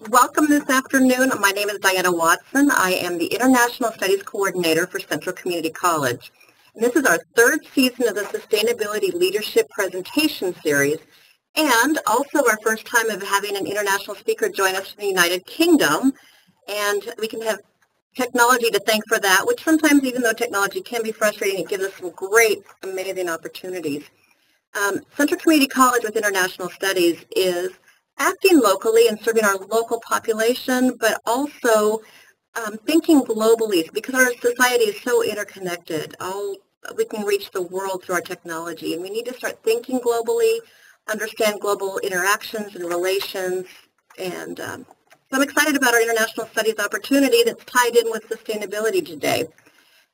Welcome this afternoon. My name is Diana Watson. I am the International Studies Coordinator for Central Community College. And this is our third season of the Sustainability Leadership Presentation Series, and also our first time of having an international speaker join us from the United Kingdom. And we can have technology to thank for that, which sometimes, even though technology can be frustrating, it gives us some great, amazing opportunities. Central Community College with International Studies is acting locally and serving our local population, but also thinking globally, because our society is so interconnected. We can reach the world through our technology, and we need to start thinking globally, understand global interactions and relations. And so I'm excited about our international studies opportunity that's tied in with sustainability today.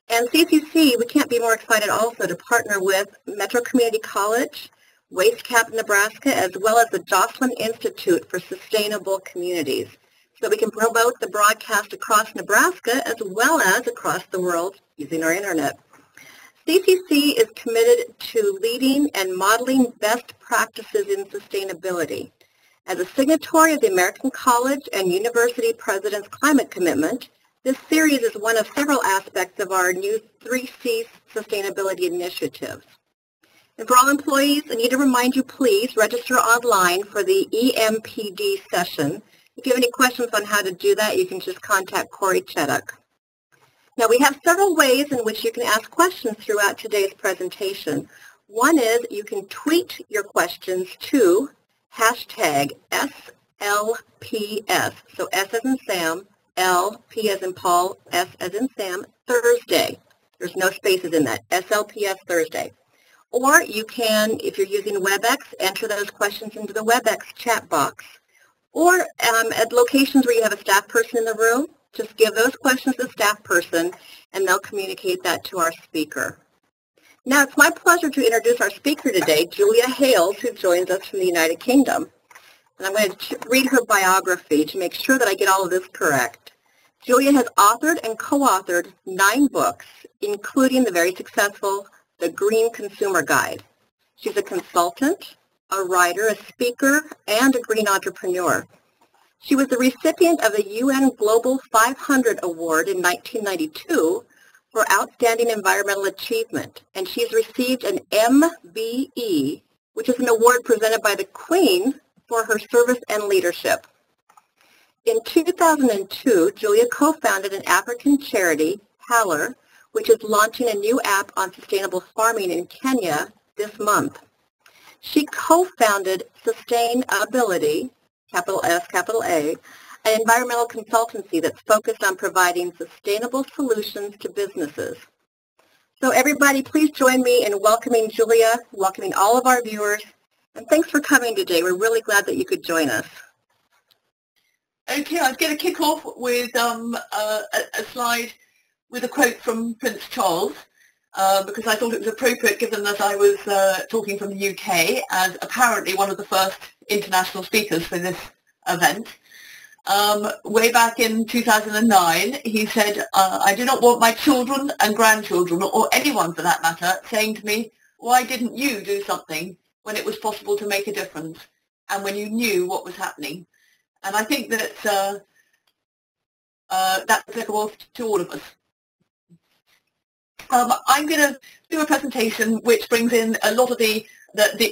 And CCC, we can't be more excited also to partner with Metro Community College, Waste Cap, Nebraska, as well as the Joslin Institute for Sustainable Communities, so we can promote the broadcast across Nebraska as well as across the world using our internet. CCC is committed to leading and modeling best practices in sustainability. As a signatory of the American College and University President's Climate Commitment, this series is one of several aspects of our new 3Cs sustainability initiatives. And for all employees, I need to remind you, please register online for the EMPD session. If you have any questions on how to do that, you can just contact Corey Cheduk. Now, we have several ways in which you can ask questions throughout today's presentation. One is you can tweet your questions to hashtag SLPS, so S as in Sam, L, P as in Paul, S as in Sam, Thursday. There's no spaces in that, SLPS Thursday. Or you can, if you're using WebEx, enter those questions into the WebEx chat box. Or at locations where you have a staff person in the room, just give those questions to the staff person and they'll communicate that to our speaker. Now it's my pleasure to introduce our speaker today, Julia Hales, who joins us from the United Kingdom. And I'm going to read her biography to make sure that I get all of this correct. Julia has authored and co-authored 9 books, including the very successful The Green Consumer Guide. She's a consultant, a writer, a speaker, and a green entrepreneur. She was the recipient of the UN Global 500 Award in 1992 for Outstanding Environmental Achievement, and she's received an MBE, which is an award presented by the Queen for her service and leadership. In 2002, Julia co-founded an African charity, Haller, which is launching a new app on sustainable farming in Kenya this month. She co-founded Sustainability, capital S, capital A, an environmental consultancy that's focused on providing sustainable solutions to businesses. So everybody, please join me in welcoming Julia, welcoming all of our viewers, and thanks for coming today. We're really glad that you could join us. Okay, I was going to kick off with a slide with a quote from Prince Charles, because I thought it was appropriate given that I was talking from the UK as apparently one of the first international speakers for this event. Way back in 2009, he said, I do not want my children and grandchildren, or anyone for that matter, saying to me, why didn't you do something when it was possible to make a difference and when you knew what was happening? And I think that that's applicable to all of us. I'm going to do a presentation which brings in a lot of the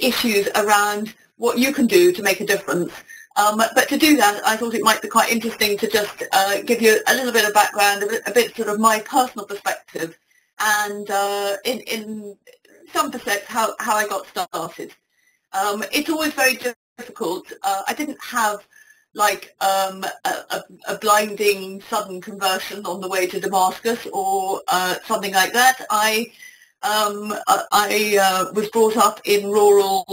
issues around what you can do to make a difference. But to do that, I thought it might be quite interesting to just give you a little bit of background, a bit sort of my personal perspective, and in some perspective how I got started. It's always very difficult. I didn't have like a blinding sudden conversion on the way to Damascus or something like that. I was brought up in rural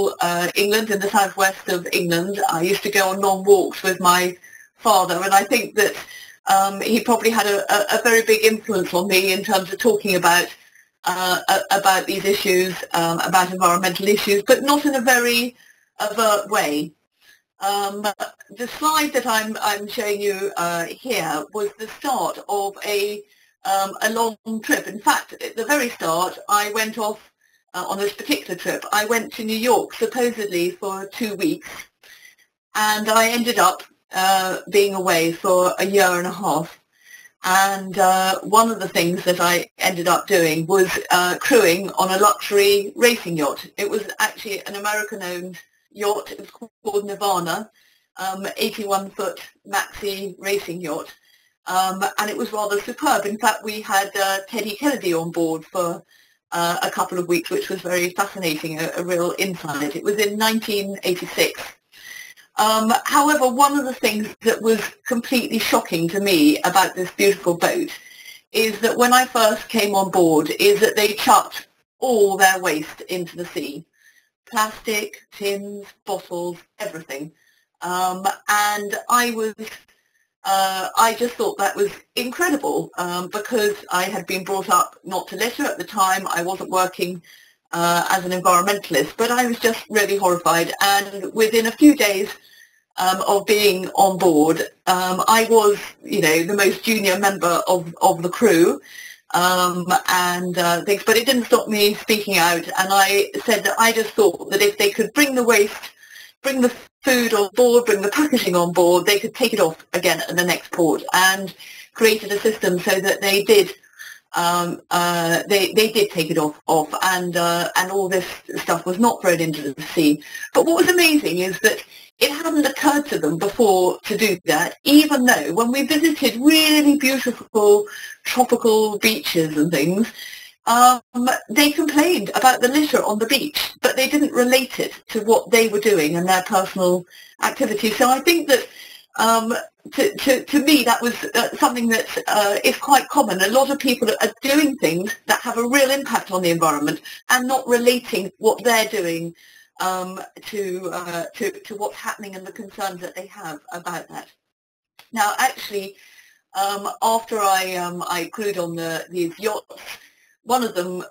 England, in the southwest of England. I used to go on long walks with my father, and I think that he probably had a very big influence on me in terms of talking about these issues, about environmental issues, but not in a very overt way. The slide that I'm showing you here was the start of a long trip. In fact, at the very start, I went off on this particular trip. I went to New York supposedly for 2 weeks, and I ended up being away for a year and a half. And one of the things that I ended up doing was crewing on a luxury racing yacht. It was actually an American-owned yacht. It was called Nirvana, 81-foot maxi racing yacht. And it was rather superb. In fact, we had Teddy Kennedy on board for a couple of weeks, which was very fascinating, a real insight. It was in 1986. However, one of the things that was completely shocking to me about this beautiful boat is that when I first came on board is that they chucked all their waste into the sea. Plastic, tins, bottles, everything. And I just thought that was incredible because I had been brought up not to litter at the time. I wasn't working as an environmentalist, but I was just really horrified. And within a few days of being on board, I was, the most junior member of the crew and things, but it didn't stop me speaking out. And I said that I just thought that if they could bring the waste, bring the food on board, bring the packaging on board, they could take it off again at the next port, and created a system so that they did they did take it off and all this stuff was not thrown into the sea. But what was amazing is that it hadn't occurred to them before to do that, even though when we visited really beautiful tropical beaches and things, they complained about the litter on the beach, but they didn't relate it to what they were doing and their personal activities. So I think that to me that was something that is quite common. A lot of people are doing things that have a real impact on the environment and not relating what they're doing to what's happening and the concerns that they have about that. Now, actually, after I crewed on these yachts, one of them,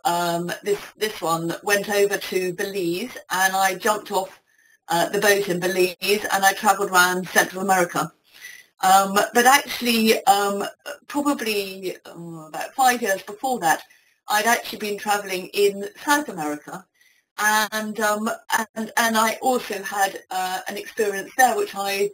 this one, went over to Belize, and I jumped off the boat in Belize, and I travelled around Central America. But actually, probably about 5 years before that, I'd actually been travelling in South America, and I also had an experience there, which I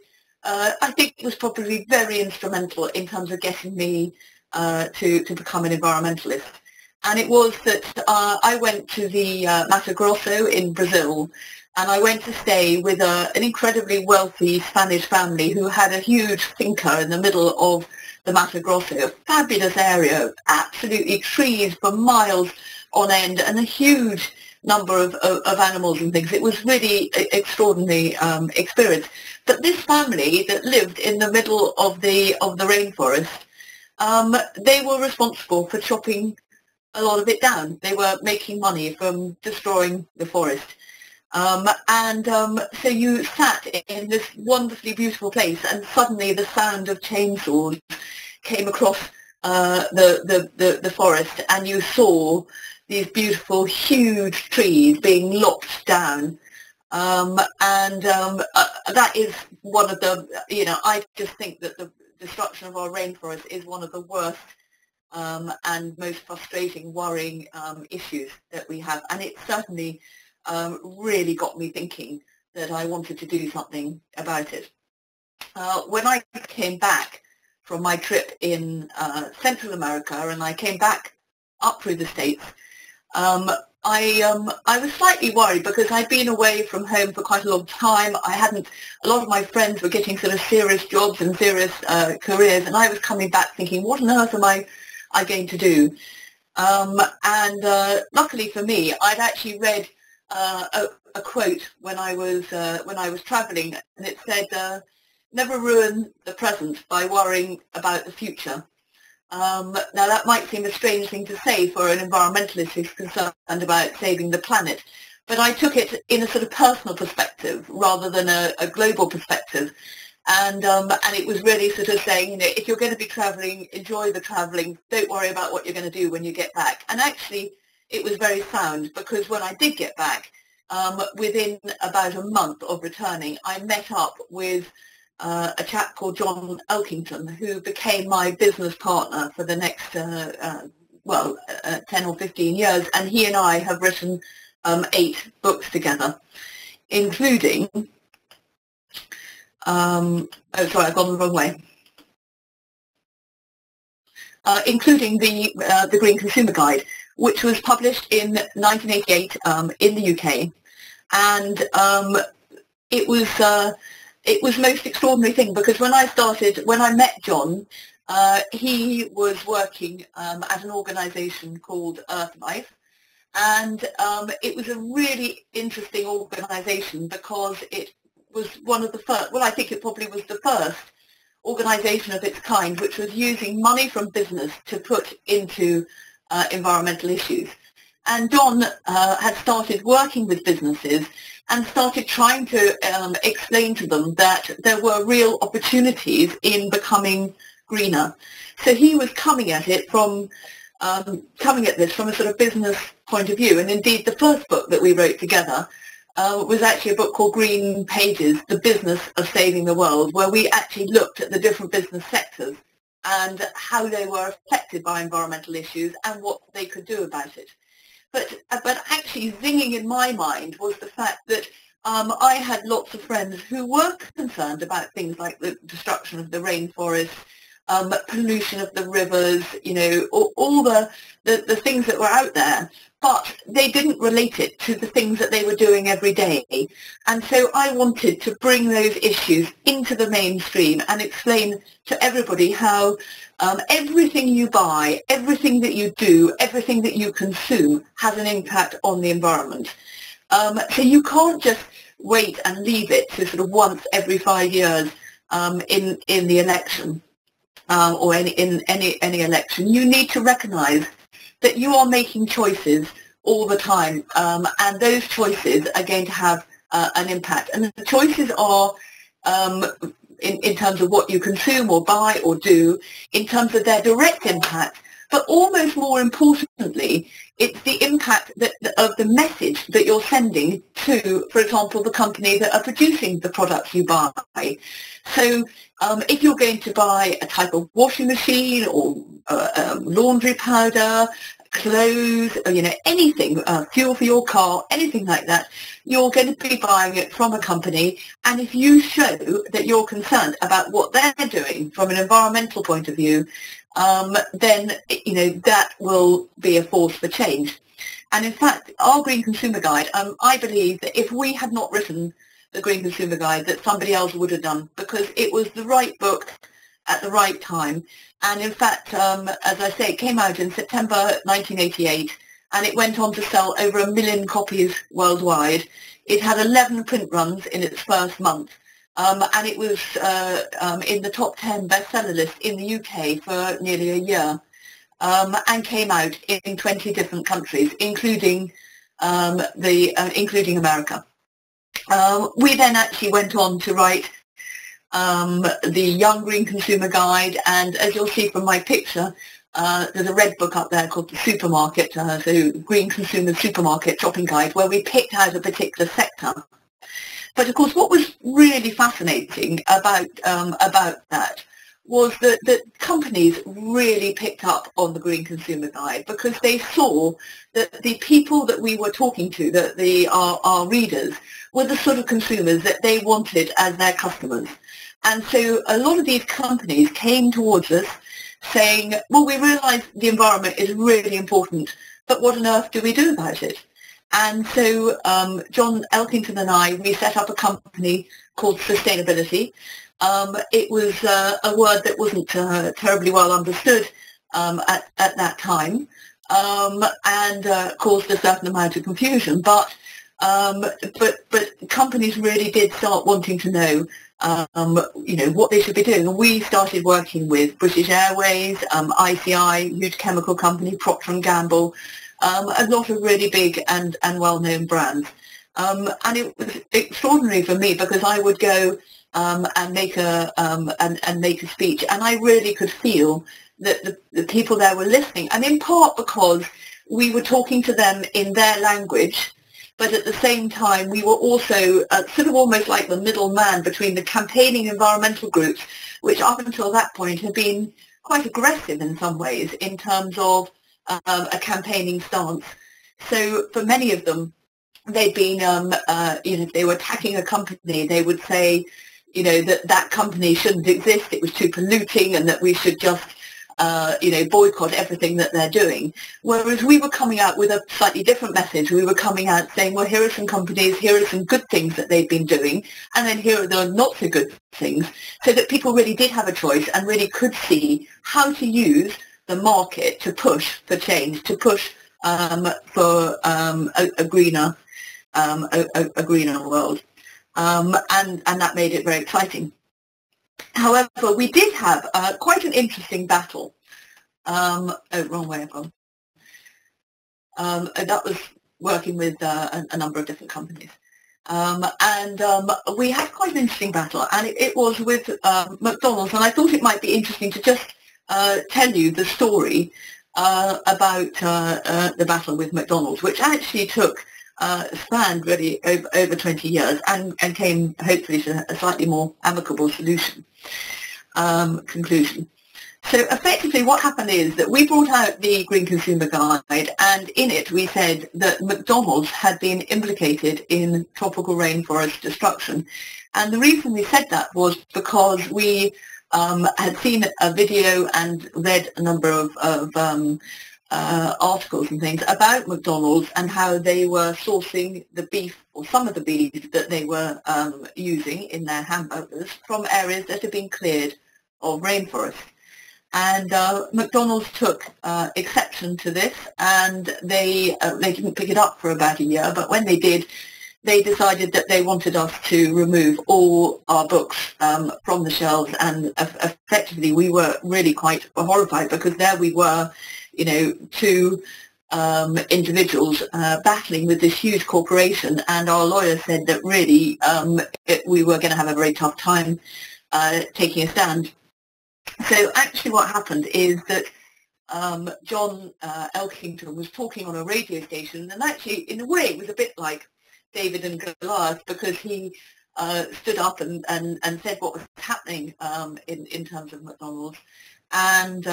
think was probably very instrumental in terms of getting me to become an environmentalist. And it was that I went to the Mato Grosso in Brazil, and I went to stay with an incredibly wealthy Spanish family who had a huge finca in the middle of the Mato Grosso, a fabulous area, absolutely trees for miles on end, and a huge number of animals and things. It was really extraordinary experience. But this family that lived in the middle of the rainforest, they were responsible for chopping a lot of it down. They were making money from destroying the forest. So you sat in this wonderfully beautiful place, and suddenly the sound of chainsaws came across the forest, and you saw these beautiful, huge trees being lopped down. That is one of the, I just think that the destruction of our rainforest is one of the worst and most frustrating, worrying issues that we have. And it certainly really got me thinking that I wanted to do something about it. When I came back from my trip in Central America, and I came back up through the States, I was slightly worried because I'd been away from home for quite a long time. A lot of my friends were getting sort of serious jobs and serious careers, and I was coming back thinking, what on earth am I going to do? Luckily for me, I'd actually read a quote when I was travelling, and it said, "Never ruin the present by worrying about the future." Now that might seem a strange thing to say for an environmentalist who's concerned about saving the planet, but I took it in a sort of personal perspective rather than a global perspective. And it was really sort of saying, if you're going to be travelling, enjoy the travelling, don't worry about what you're going to do when you get back. And actually, it was very sound, because when I did get back, within about a month of returning, I met up with a chap called John Elkington, who became my business partner for the next 10 or 15 years, and he and I have written 8 books together, including oh sorry, I've gone the wrong way. Including the Green Consumer Guide, which was published in 1988 in the UK, and it was the most extraordinary thing, because when I met John, he was working at an organisation called Earthlife, and it was a really interesting organisation because it was one of the first, well, I think it probably was the first organisation of its kind which was using money from business to put into environmental issues. And John had started working with businesses and started trying to explain to them that there were real opportunities in becoming greener. So he was coming at this from a sort of business point of view. And indeed, the first book that we wrote together was actually a book called Green Pages, The Business of Saving the World, where we actually looked at the different business sectors and how they were affected by environmental issues and what they could do about it. But actually zinging in my mind was the fact that I had lots of friends who were concerned about things like the destruction of the rainforest, pollution of the rivers, you know, all the things that were out there, but they didn't relate it to the things that they were doing every day. And so I wanted to bring those issues into the mainstream and explain to everybody how everything you buy, everything that you do, everything that you consume has an impact on the environment. So you can't just wait and leave it to sort of once every 5 years in the election. Or in any election. You need to recognise that you are making choices all the time, and those choices are going to have an impact. And the choices are in terms of what you consume or buy or do, in terms of their direct impact, but almost more importantly, it's the impact of the message that you're sending to, for example, the company that are producing the products you buy. So if you're going to buy a type of washing machine or laundry powder, clothes, or, you know, anything, fuel for your car, anything like that, you're going to be buying it from a company. And if you show that you're concerned about what they're doing from an environmental point of view, then, you know, that will be a force for change. And in fact, our Green Consumer Guide, I believe that if we had not written the Green Consumer Guide, that somebody else would have done, because it was the right book at the right time. And in fact, as I say, it came out in September 1988, and it went on to sell over 1 million copies worldwide. It had 11 print runs in its first month. And it was in the top 10 bestseller list in the UK for nearly a year, and came out in 20 different countries, including including America. We then actually went on to write the Young Green Consumer Guide, and as you'll see from my picture, there's a red book up there called the Supermarket, so Green Consumer Supermarket Shopping Guide, where we picked out a particular sector. But of course, what was really fascinating about that was that companies really picked up on the Green Consumer Guide, because they saw that the people that we were talking to, that our readers, were the sort of consumers that they wanted as their customers. And so a lot of these companies came towards us saying, well, we realise the environment is really important, but what on earth do we do about it? And so John Elkington and I, we set up a company called Sustainability. It was a word that wasn't terribly well understood at that time, and caused a certain amount of confusion. But companies really did start wanting to know, you know, what they should be doing. And we started working with British Airways, ICI, huge chemical company, Procter & Gamble, a lot of really big and well-known brands. And it was extraordinary for me, because I would go and make a speech, and I really could feel that the people there were listening, and in part because we were talking to them in their language, but at the same time we were also sort of almost like the middleman between the campaigning environmental groups, which up until that point had been quite aggressive in some ways in terms of a campaigning stance. So for many of them, they'd been, you know, if they were attacking a company, they would say, that company shouldn't exist, it was too polluting, and that we should just boycott everything that they're doing. Whereas we were coming out with a slightly different message. We were coming out saying, well, here are some companies, here are some good things that they've been doing, and then here are the not so good things, so that people really did have a choice and really could see how to use the market to push for change, to push for a greener world. And that made it very exciting. However, we did have quite an interesting battle. Wrong way I've gone. That was working with a number of different companies. We had quite an interesting battle, and it was with McDonald's, and I thought it might be interesting to just tell you the story about the battle with McDonald's, which actually spanned really over 20 years and came hopefully to a slightly more amicable conclusion. So effectively what happened is that we brought out the Green Consumer Guide, and in it we said that McDonald's had been implicated in tropical rainforest destruction. And the reason we said that was because we had seen a video and read a number of articles and things about McDonald's and how they were sourcing the beef, or some of the beef that they were using in their hamburgers, from areas that had been cleared of rainforest. And McDonald's took exception to this, and they didn't pick it up for about a year, but when they did, they decided that they wanted us to remove all our books from the shelves, and effectively we were really quite horrified, because there we were, two individuals battling with this huge corporation, and our lawyers said that really we were going to have a very tough time taking a stand. So actually what happened is that John Elkington was talking on a radio station, and actually in a way it was a bit like David and Goliath, because he stood up and said what was happening in terms of McDonald's. And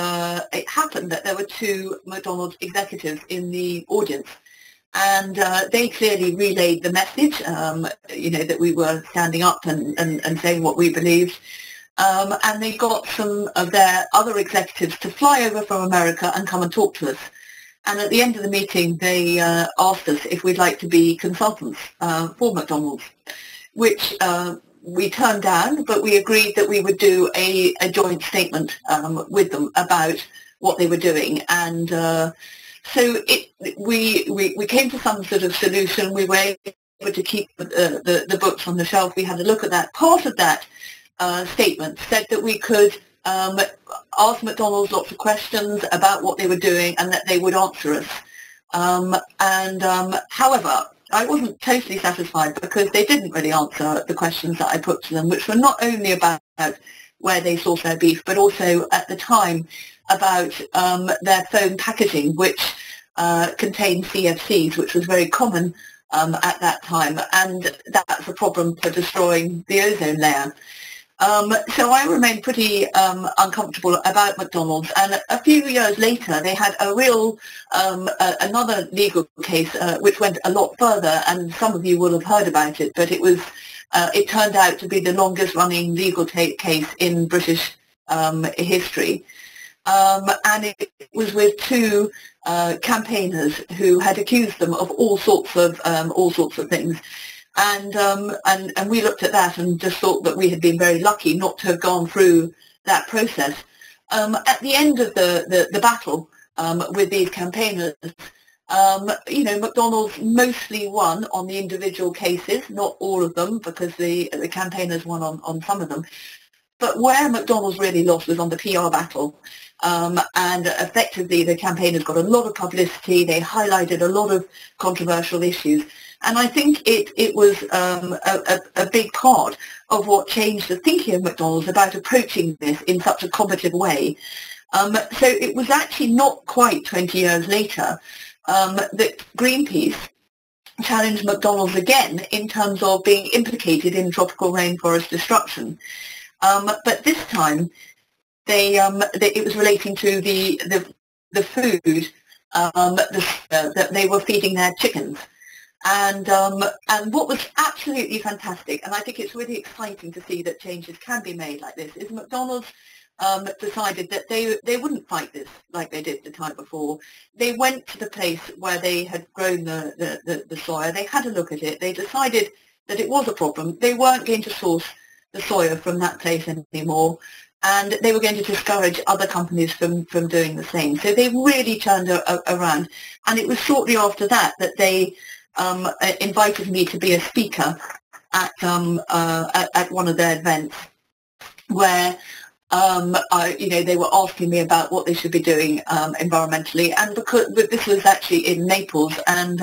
it happened that there were two McDonald's executives in the audience, and they clearly relayed the message, that we were standing up and saying what we believed. And they got some of their other executives to fly over from America and come and talk to us. And at the end of the meeting, they asked us if we'd like to be consultants for McDonald's, which we turned down, but we agreed that we would do a joint statement with them about what they were doing. And so we came to some sort of solution. We were able to keep the books on the shelf. We had a look at that. Part of that statement said that we could ask McDonald's lots of questions about what they were doing, and that they would answer us. However, I wasn't totally satisfied, because they didn't really answer the questions that I put to them, which were not only about where they source their beef, but also at the time about their foam packaging, which contained CFCs, which was very common at that time, and that's a problem for destroying the ozone layer. So I remained pretty uncomfortable about McDonald's, and a few years later they had a real another legal case which went a lot further, and some of you will have heard about it, but it turned out to be the longest running legal case in British history, and it was with two campaigners who had accused them of all sorts of things. And we looked at that and just thought that we had been very lucky not to have gone through that process. At the end of the battle with these campaigners, McDonald's mostly won on the individual cases, not all of them, because the campaigners won on some of them. But where McDonald's really lost was on the PR battle. And effectively the campaigners got a lot of publicity. They highlighted a lot of controversial issues. And I think it was a big part of what changed the thinking of McDonald's about approaching this in such a combative way. So it was actually not quite 20 years later that Greenpeace challenged McDonald's again in terms of being implicated in tropical rainforest destruction. But this time it was relating to the food that they were feeding their chickens. And what was absolutely fantastic, and I think it's really exciting to see that changes can be made like this, is McDonald's decided that they wouldn't fight this like they did the time before. They went to the place where they had grown the soya. They had a look at it. They decided that it was a problem. They weren't going to source the soya from that place anymore, and they were going to discourage other companies from doing the same. So they really turned around, and it was shortly after that that they invited me to be a speaker at one of their events, where they were asking me about what they should be doing environmentally, and because this was actually in Naples, and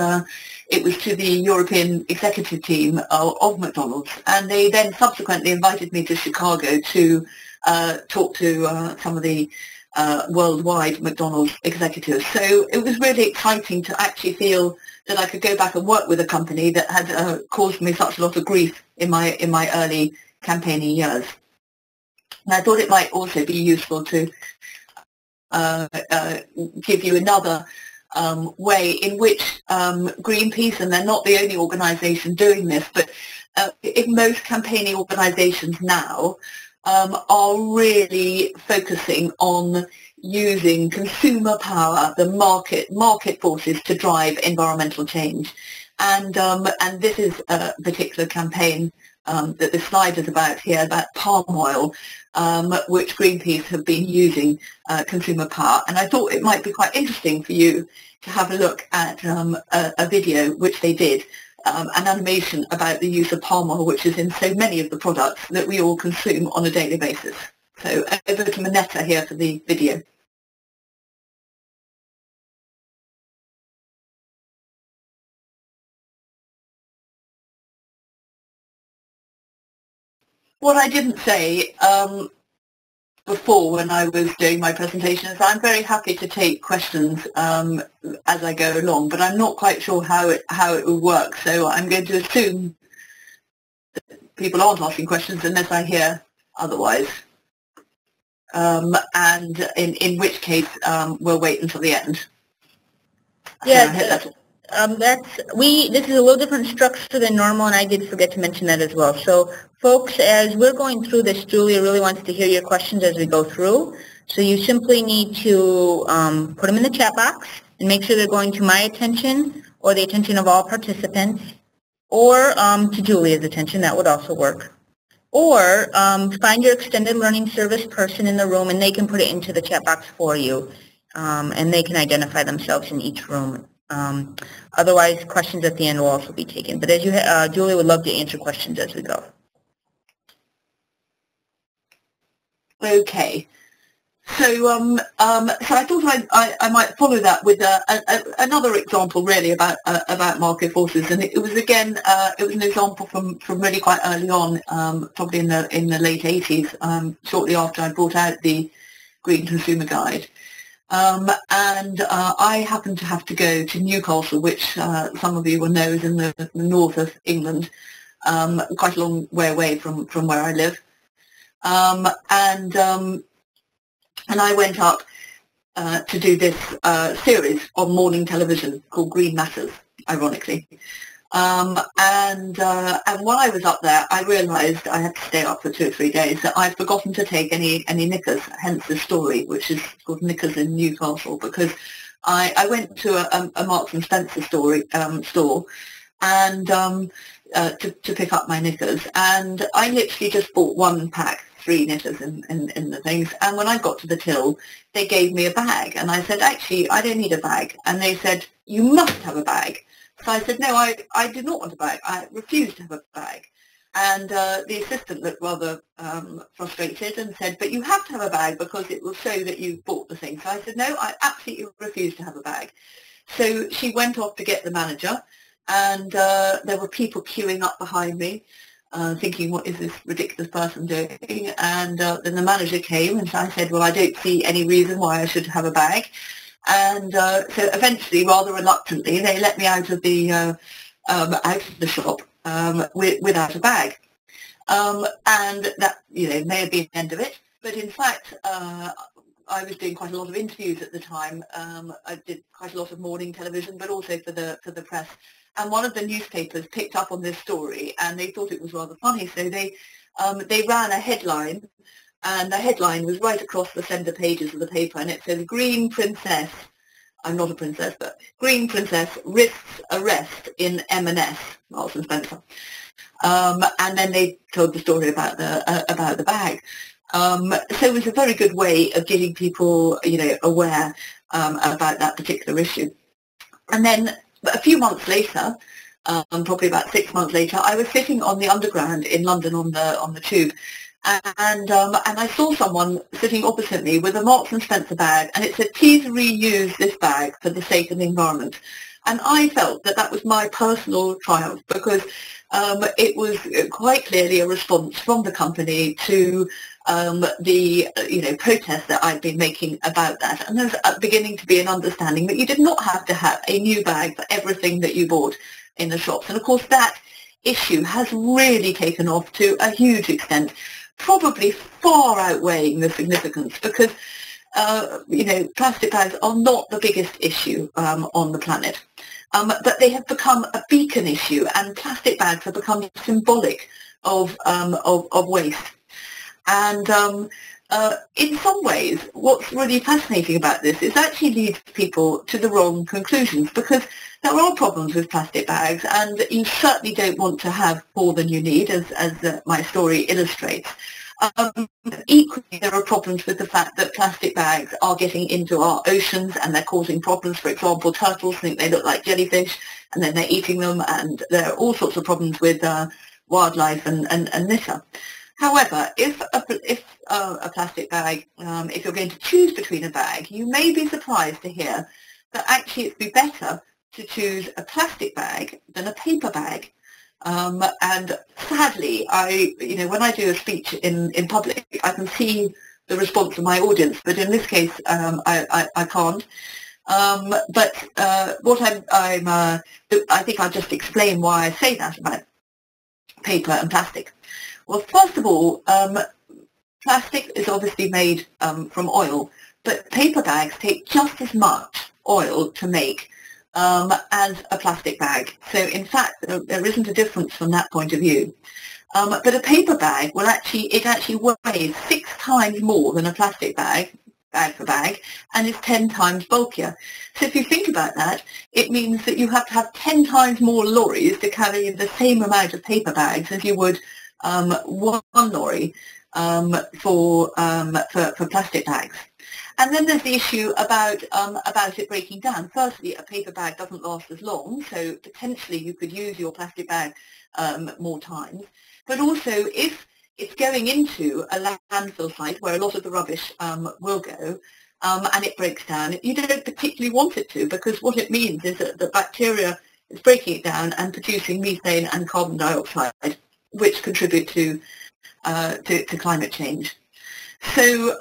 it was to the European executive team of McDonald's, and they then subsequently invited me to Chicago to talk to some of the worldwide McDonald's executives. So it was really exciting to actually feel that I could go back and work with a company that had caused me such a lot of grief in my early campaigning years. And I thought it might also be useful to give you another way in which Greenpeace, and they're not the only organisation doing this, but in most campaigning organisations now are really focusing on using consumer power, the market forces to drive environmental change. And this is a particular campaign that the slide is about here, about palm oil, which Greenpeace have been using consumer power. And I thought it might be quite interesting for you to have a look at a video which they did, an animation about the use of palm oil, which is in so many of the products that we all consume on a daily basis. So over to Minetta here for the video. What I didn't say before when I was doing my presentation is I'm very happy to take questions as I go along, but I'm not quite sure how it will work. So I'm going to assume that people aren't asking questions unless I hear otherwise, and in which case we'll wait until the end. Yeah. This is a little different structure than normal, and I did forget to mention that as well. So folks, as we're going through this, Julia really wants to hear your questions as we go through. So you simply need to put them in the chat box and make sure they're going to my attention or the attention of all participants, or to Julia's attention. That would also work. Or find your extended learning service person in the room, and they can put it into the chat box for you, and they can identify themselves in each room. Otherwise, questions at the end will also be taken. But as you, Julia would love to answer questions as we go. Okay. So, so I thought I might follow that with another example, really, about market forces, and it was again it was an example from really quite early on, probably in the late 80s, shortly after I brought out the Green Consumer Guide. And I happened to have to go to Newcastle, which some of you will know is in the north of England, quite a long way away from where I live. And I went up to do this series on morning television called Green Matters, ironically. And while I was up there, I realised I had to stay up for 2 or 3 days, that I'd forgotten to take any Knickers, hence the story, which is called Knickers in Newcastle, because I went to a Marks and Spencer store and to pick up my Knickers, and I literally just bought one pack, 3 knickers in the things, and when I got to the till, they gave me a bag, and I said, actually, I don't need a bag, and they said, you must have a bag. So I said, no, I did not want a bag. I refused to have a bag. And the assistant looked rather frustrated and said, but you have to have a bag because it will show that you bought the thing. So I said, no, I absolutely refuse to have a bag. So she went off to get the manager, and there were people queuing up behind me, thinking, what is this ridiculous person doing? And then the manager came, and I said, well, I don't see any reason why I should have a bag. And so eventually, rather reluctantly, they let me out of the shop without a bag. And that, may have been the end of it. But in fact, I was doing quite a lot of interviews at the time. I did quite a lot of morning television, but also for the press. and one of the newspapers picked up on this story, and they thought it was rather funny, so they ran a headline, and the headline was right across the centre pages of the paper, and it said, "Green Princess," I'm not a princess, but "Green Princess risks arrest in M&S, Marks and Spencer." And then they told the story about the bag. So it was a very good way of getting people, aware about that particular issue. And then a few months later, probably about 6 months later, I was sitting on the Underground in London on the tube, and I saw someone sitting opposite me with a Marks and Spencer bag, and it said, "Please reuse this bag for the sake of the environment." And I felt that that was my personal triumph, because it was quite clearly a response from the company to the protest that I'd been making about that. And there's beginning to be an understanding that you did not have to have a new bag for everything that you bought in the shops. And of course that issue has really taken off to a huge extent, probably far outweighing the significance, because plastic bags are not the biggest issue on the planet, but they have become a beacon issue, and plastic bags have become symbolic of waste. And in some ways, what's really fascinating about this is actually leads people to the wrong conclusions, because there are problems with plastic bags, and you certainly don't want to have more than you need, as my story illustrates. Equally, there are problems with the fact that plastic bags are getting into our oceans, and they're causing problems. For example, turtles think they look like jellyfish, and then they're eating them, and there are all sorts of problems with wildlife and litter. However, if a plastic bag, if you're going to choose between a bag, you may be surprised to hear that actually it'd be better to choose a plastic bag than a paper bag. And sadly, when I do a speech in public, I can see the response of my audience, but in this case, I can't. But what I think I'll just explain why I say that about paper and plastic. Well, first of all, plastic is obviously made from oil, but paper bags take just as much oil to make as a plastic bag. So in fact, there isn't a difference from that point of view. But a paper bag actually weighs 6 times more than a plastic bag for bag, and is 10 times bulkier. So if you think about that, it means that you have to have 10 times more lorries to carry the same amount of paper bags as you would one lorry for plastic bags. And then there's the issue about it breaking down. Firstly, a paper bag doesn't last as long, so potentially you could use your plastic bag more times. But also, if it's going into a landfill site where a lot of the rubbish will go, and it breaks down, you don't particularly want it to, because what it means is that the bacteria is breaking it down and producing methane and carbon dioxide, which contribute to climate change. So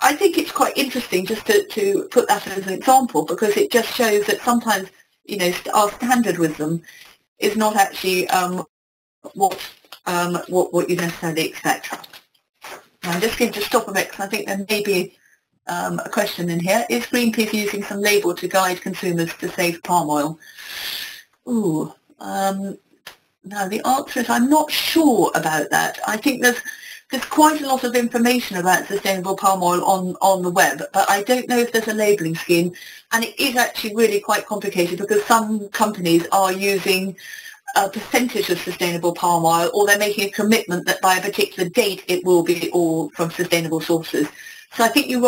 I think it's quite interesting just to put that as an example, because it just shows that sometimes, our standard with them is not actually what you necessarily expect. Now, I'm just going to stop a bit, because I think there may be a question in here. Is Greenpeace using some label to guide consumers to save palm oil? Ooh. Now, the answer is I'm not sure about that. I think there's quite a lot of information about sustainable palm oil on the web, but I don't know if there's a labelling scheme, and it is actually really quite complicated, because some companies are using a percentage of sustainable palm oil, or they're making a commitment that by a particular date it will be all from sustainable sources. So I think you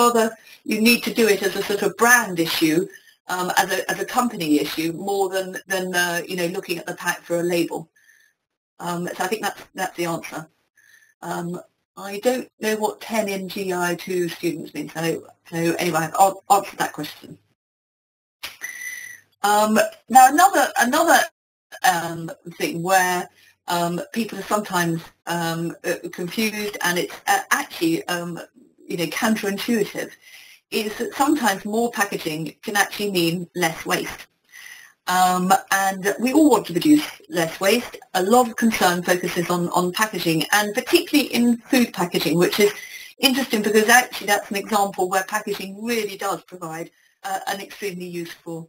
need to do it as a sort of brand issue, as a company issue, more than looking at the pack for a label. So I think that's the answer. I don't know what 10 in GI2 students mean, so anyway, I'll answer that question. Now another thing where people are sometimes confused, and it's actually counterintuitive, is that sometimes more packaging can actually mean less waste. And we all want to produce less waste. A lot of concern focuses on packaging, and particularly in food packaging, which is interesting because actually that's an example where packaging really does provide an extremely useful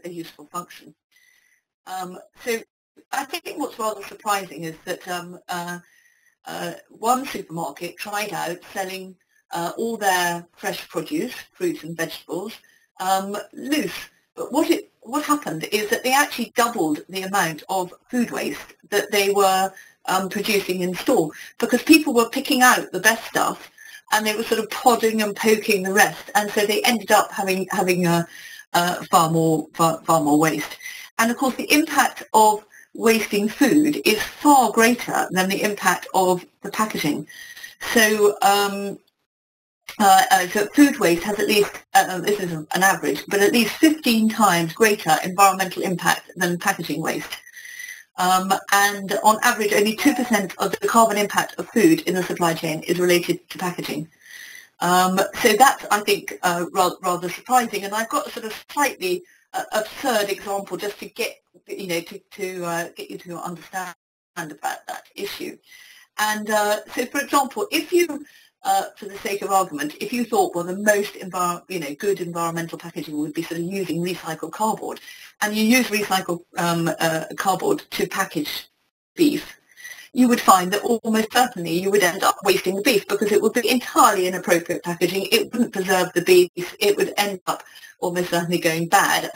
useful function. So I think what's rather surprising is that one supermarket tried out selling all their fresh produce, fruits and vegetables, loose. But what happened is that they actually doubled the amount of food waste that they were producing in store, because people were picking out the best stuff and they were sort of prodding and poking the rest, and so they ended up having far more waste. And of course the impact of wasting food is far greater than the impact of the packaging. So so food waste has at least, this is an average, but at least 15 times greater environmental impact than packaging waste. And on average, only 2% of the carbon impact of food in the supply chain is related to packaging. So that's, I think, rather surprising. And I've got a sort of slightly absurd example just to get, get you to understand about that issue. And so, for example, if you, for the sake of argument, if you thought, well, the most good environmental packaging would be sort of using recycled cardboard, and you use recycled cardboard to package beef, you would find that almost certainly you would end up wasting the beef, because it would be entirely inappropriate packaging. It wouldn't preserve the beef. It would end up almost certainly going bad,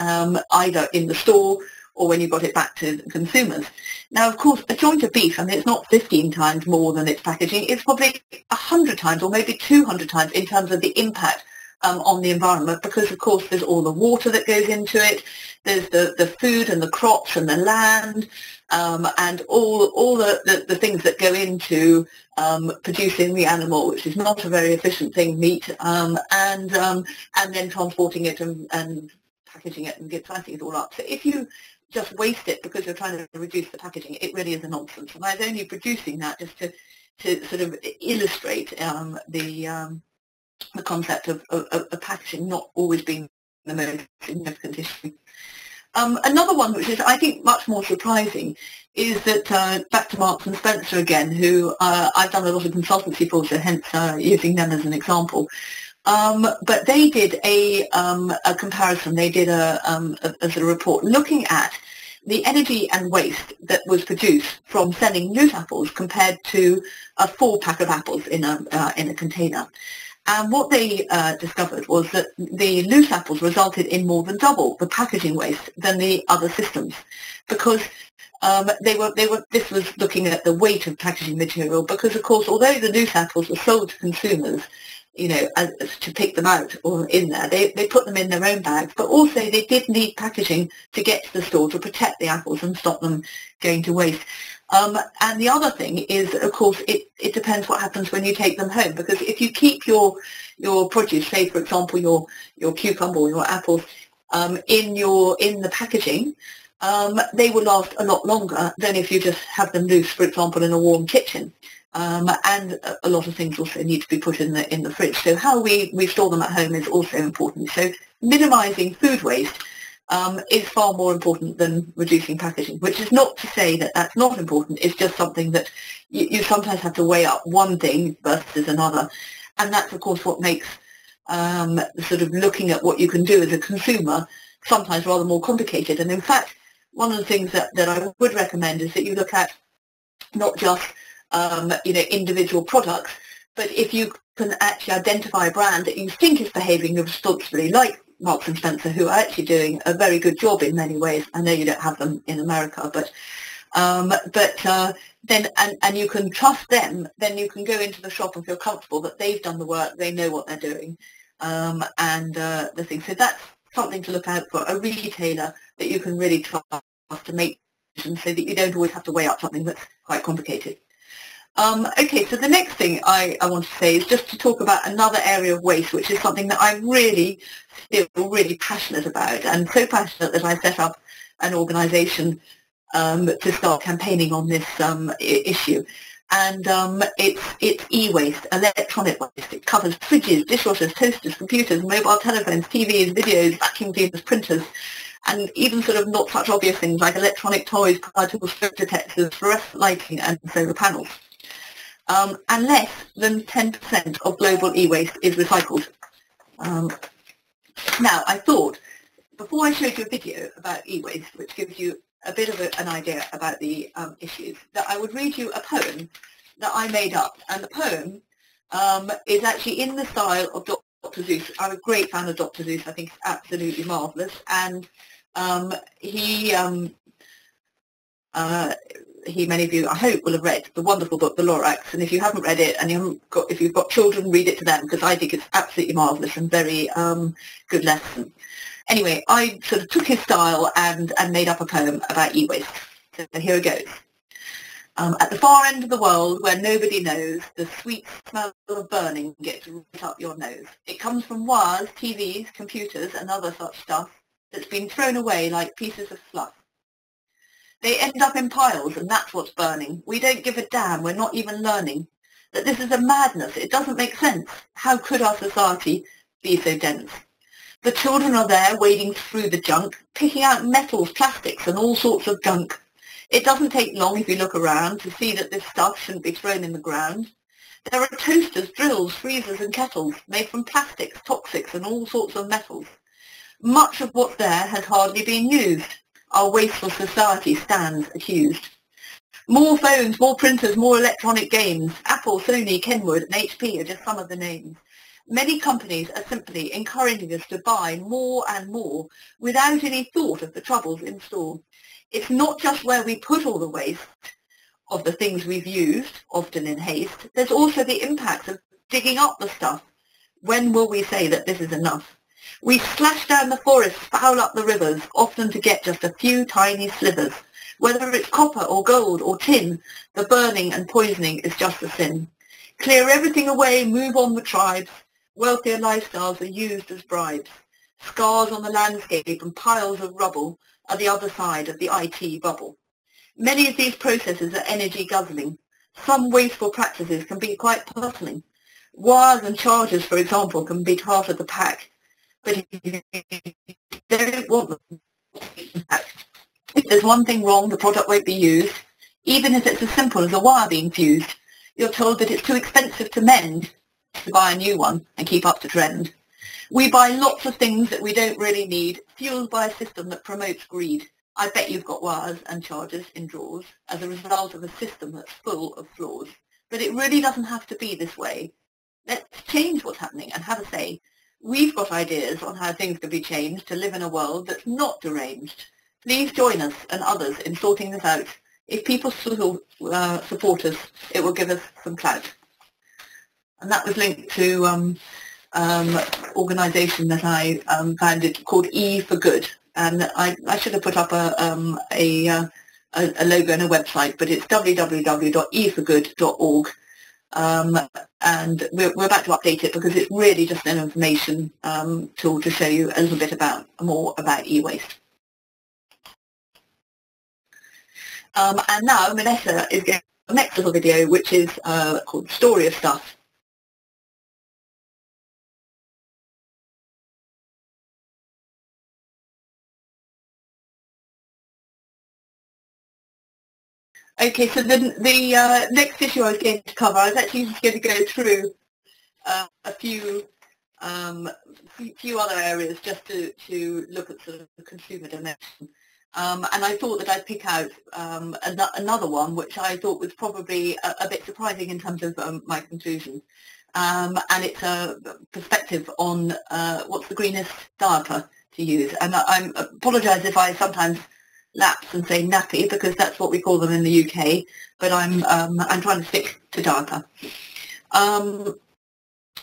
either in the store or when you got it back to consumers. Now, of course, a joint of beef, I mean, it's not 15 times more than its packaging. It's probably 100 times or maybe 200 times in terms of the impact on the environment, because, of course, there's all the water that goes into it. There's the food and the crops and the land, and all the things that go into producing the animal, which is not a very efficient thing, meat, and then transporting it and packaging it and slicing it all up. So if you just waste it because you're trying to reduce the packaging, it really is a nonsense. And I was only producing that just to sort of illustrate the concept of packaging not always being the most significant issue. Another one, which is, I think, much more surprising, is that, back to Marks and Spencer again, who I've done a lot of consultancy for, so hence using them as an example. But they did a comparison. They did a sort of report looking at the energy and waste that was produced from selling loose apples compared to a 4-pack of apples in a container. And what they discovered was that the loose apples resulted in more than double the packaging waste than the other systems, because this was looking at the weight of packaging material, because, of course, although the loose apples were sold to consumers, to pick them out or in there, they put them in their own bags, but also they did need packaging to get to the store to protect the apples and stop them going to waste. And the other thing is, of course, it depends what happens when you take them home, because if you keep your produce, say for example your cucumber or your apples, in the packaging, they will last a lot longer than if you just have them loose, for example, in a warm kitchen. And a lot of things also need to be put in the fridge. So how we store them at home is also important. So minimising food waste is far more important than reducing packaging, which is not to say that that's not important. It's just something that you sometimes have to weigh up one thing versus another. And that's, of course, what makes sort of looking at what you can do as a consumer sometimes rather more complicated. And in fact, one of the things that I would recommend is that you look at not just individual products, but if you can actually identify a brand that you think is behaving responsibly, like Marks and Spencer, who are actually doing a very good job in many ways. I know you don't have them in America, but then you can trust them. Then you can go into the shop and feel comfortable that they've done the work, they know what they're doing, and the thing. So that's something to look out for, a retailer that you can really trust to make decisions, so that you don't always have to weigh up something that's quite complicated. Okay, so the next thing I want to say is just to talk about another area of waste, which is something that I'm really passionate about, and so passionate that I set up an organisation to start campaigning on this issue. And it's e-waste, electronic waste. It covers fridges, dishwashers, toasters, computers, mobile telephones, TVs, videos, vacuum cleaners, printers, and even sort of not such obvious things like electronic toys, power tools, smoke detectors, fluorescent lighting, and solar panels. And less than 10% of global e-waste is recycled. Now, I thought, before I showed you a video about e-waste, which gives you a bit of an idea about the issues, that I would read you a poem that I made up. And the poem is actually in the style of Dr. Seuss. I'm a great fan of Dr. Seuss. I think it's absolutely marvellous. And many of you, I hope, will have read the wonderful book, The Lorax. And if you haven't read it, and if you've got children, read it to them, because I think it's absolutely marvellous and very good lesson. Anyway, I sort of took his style and made up a poem about e-waste. So here it goes. At the far end of the world, where nobody knows, the sweet smell of burning gets right up your nose. It comes from wires, TVs, computers, and other such stuff that's been thrown away like pieces of fluff. They end up in piles, and that's what's burning. We don't give a damn. We're not even learning that this is a madness. It doesn't make sense. How could our society be so dense? The children are there wading through the junk, picking out metals, plastics, and all sorts of junk. It doesn't take long if you look around to see that this stuff shouldn't be thrown in the ground. There are toasters, drills, freezers, and kettles made from plastics, toxics, and all sorts of metals. Much of what's there has hardly been used. Our wasteful society stands accused. More phones, more printers, more electronic games. Apple, Sony, Kenwood, and HP are just some of the names. Many companies are simply encouraging us to buy more and more without any thought of the troubles in store. It's not just where we put all the waste of the things we've used, often in haste. There's also the impact of digging up the stuff. When will we say that this is enough? We slash down the forests, foul up the rivers, often to get just a few tiny slivers. Whether it's copper or gold or tin, the burning and poisoning is just a sin. Clear everything away, move on the tribes. Wealthier lifestyles are used as bribes. Scars on the landscape and piles of rubble are the other side of the IT bubble. Many of these processes are energy guzzling. Some wasteful practices can be quite puzzling. Wires and chargers, for example, can be part of the pack. But if you don't want them, if there's one thing wrong, the product won't be used. Even if it's as simple as a wire being fused, you're told that it's too expensive to mend to buy a new one and keep up to trend. We buy lots of things that we don't really need, fueled by a system that promotes greed. I bet you've got wires and chargers in drawers as a result of a system that's full of flaws. But it really doesn't have to be this way. Let's change what's happening and have a say. We've got ideas on how things can be changed to live in a world that's not deranged. Please join us and others in sorting this out. If people support us, it will give us some clout. And that was linked to organisation that I founded called E for Good, and I should have put up a logo and a website, but it's www.eforgood.org, and we're about to update it because it's really just an information tool to show you a little bit more about e-waste. And now Vanessa is going to the next little video, which is called Story of Stuff. Okay, so the next issue I was going to cover, I was actually just going to go through a few other areas just to look at sort of the consumer dimension. And I thought that I'd pick out another one, which I thought was probably a bit surprising in terms of my conclusion. And it's a perspective on what's the greenest diaper to use. And I apologise if I sometimes lapse and say nappy, because that's what we call them in the UK, but I'm trying to stick to diaper. Well,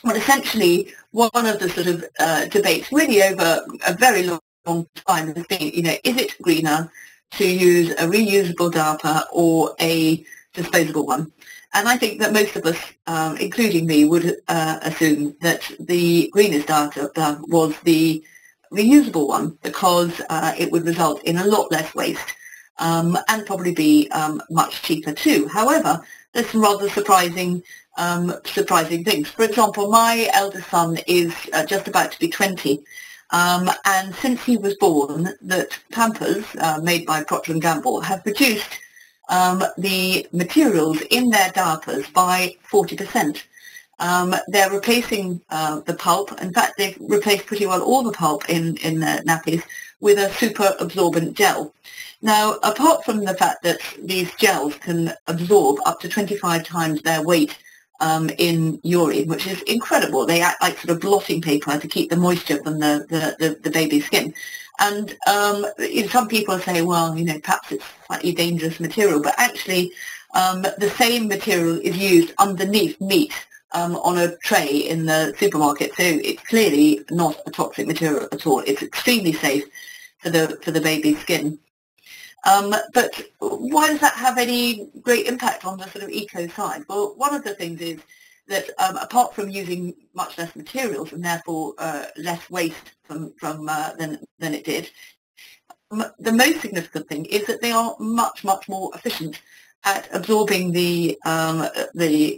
essentially, one of the sort of debates really over a very long time has been, is it greener to use a reusable diaper or a disposable one? And I think that most of us, including me, would assume that the greenest diaper was the reusable one, because it would result in a lot less waste and probably be much cheaper too. However, there's some rather surprising things. For example, my eldest son is just about to be 20, and since he was born, that Pampers, made by Procter & Gamble, have reduced the materials in their diapers by 40%. They're replacing the pulp. In fact, they've replaced pretty well all the pulp in their nappies with a super absorbent gel. Now, apart from the fact that these gels can absorb up to 25 times their weight in urine, which is incredible. They act like sort of blotting paper to keep the moisture from the baby's skin. And some people say, well, perhaps it's slightly dangerous material, but actually the same material is used underneath meat on a tray in the supermarket, so it's clearly not a toxic material at all. It's extremely safe for the baby's skin. But why does that have any great impact on the sort of eco side? Well, one of the things is that apart from using much less materials and therefore less waste than it did, the most significant thing is that they are much more efficient at absorbing the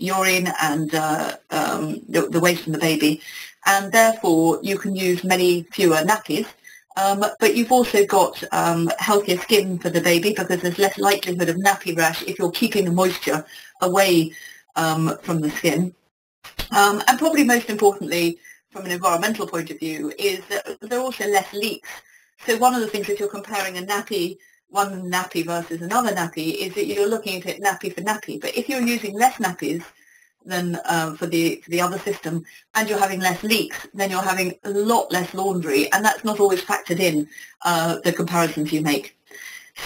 urine and the waste from the baby, and therefore you can use many fewer nappies. But you've also got healthier skin for the baby because there's less likelihood of nappy rash if you're keeping the moisture away from the skin. And probably most importantly, from an environmental point of view, is that there are also less leaks. So one of the things, if you're comparing one nappy versus another nappy, is that you're looking at it nappy for nappy. But if you're using less nappies than for the other system, and you're having less leaks, then you're having a lot less laundry, and that's not always factored in the comparisons you make.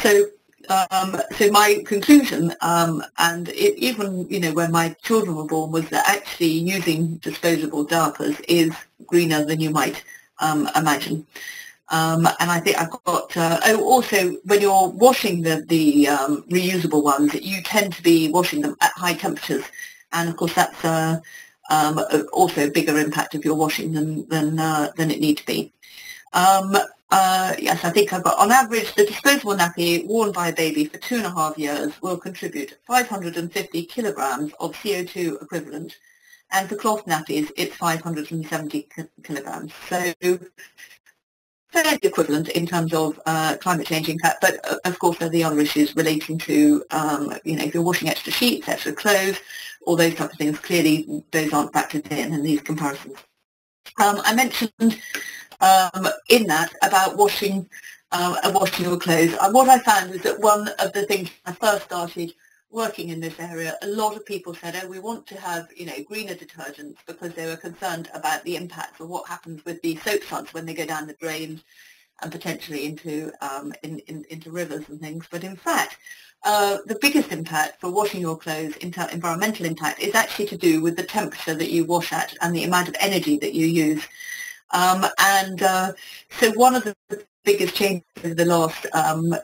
So my conclusion, and even when my children were born, was that actually using disposable diapers is greener than you might imagine. And I think I've got, also when you're washing the reusable ones, you tend to be washing them at high temperatures. And of course that's also a bigger impact if you're washing them than it need to be. Yes, I think I've got, on average, the disposable nappy worn by a baby for 2.5 years will contribute 550 kilograms of CO2 equivalent. And for cloth nappies, it's 570 kilograms. So fairly equivalent in terms of climate change impact, but of course there are the other issues relating to, if you're washing extra sheets, extra clothes, all those types of things. Clearly those aren't factored in these comparisons. I mentioned in that about washing your clothes. What I found is that one of the things when I first started working in this area, a lot of people said, oh, we want to have, greener detergents, because they were concerned about the impacts of what happens with the soap suds when they go down the drains and potentially into rivers and things. But in fact, the biggest impact for washing your clothes, environmental impact, is actually to do with the temperature that you wash at and the amount of energy that you use. So one of the biggest changes over the last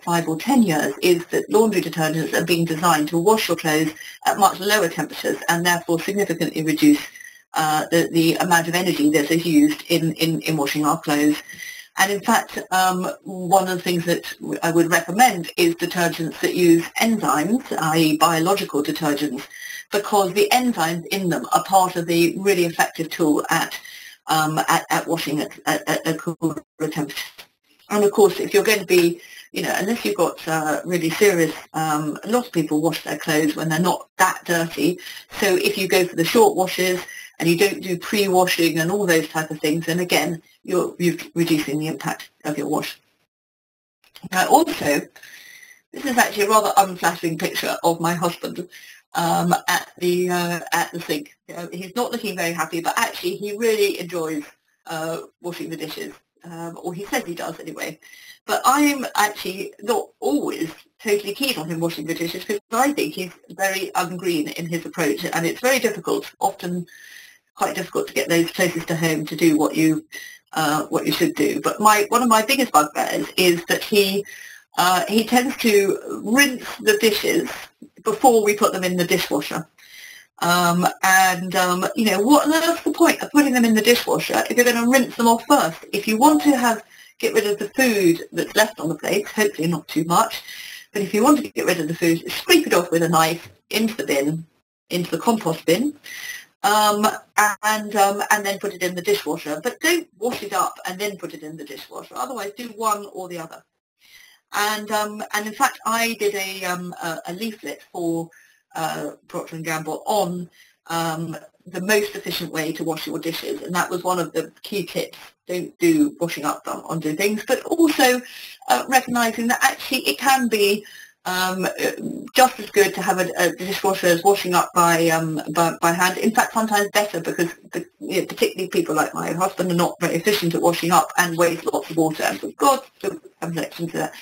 5 or 10 years is that laundry detergents are being designed to wash your clothes at much lower temperatures and therefore significantly reduce the amount of energy that is used in washing our clothes. And in fact, one of the things that I would recommend is detergents that use enzymes, i.e. biological detergents, because the enzymes in them are part of the really effective tool at washing at a cooler temperature. And of course, if you're going to be, unless you've got really serious, a lot of people wash their clothes when they're not that dirty. So if you go for the short washes and you don't do pre-washing and all those type of things, then again, you're reducing the impact of your wash. Also, this is actually a rather unflattering picture of my husband at the sink. He's not looking very happy, but actually he really enjoys washing the dishes. Or he says he does anyway. But I'm actually not always totally keen on him washing the dishes, because I think he's very ungreen in his approach, and it's very difficult, often quite difficult, to get those closest to home to do what you should do. But one of my biggest bugbears is that he tends to rinse the dishes before we put them in the dishwasher. What's the point of putting them in the dishwasher if you're going to rinse them off first? If you want to get rid of the food that's left on the plate, hopefully not too much, but if you want to get rid of the food, scrape it off with a knife into the bin, into the compost bin, and then put it in the dishwasher. But don't wash it up and then put it in the dishwasher. Otherwise, do one or the other. And in fact, I did a leaflet for Procter & Gamble on the most efficient way to wash your dishes, and that was one of the key tips. Don't do washing up on doing things, but also recognizing that actually it can be just as good to have a dishwasher as washing up by hand. In fact, sometimes better, because particularly people like my husband are not very efficient at washing up and waste lots of water. And for God, have an exception to that.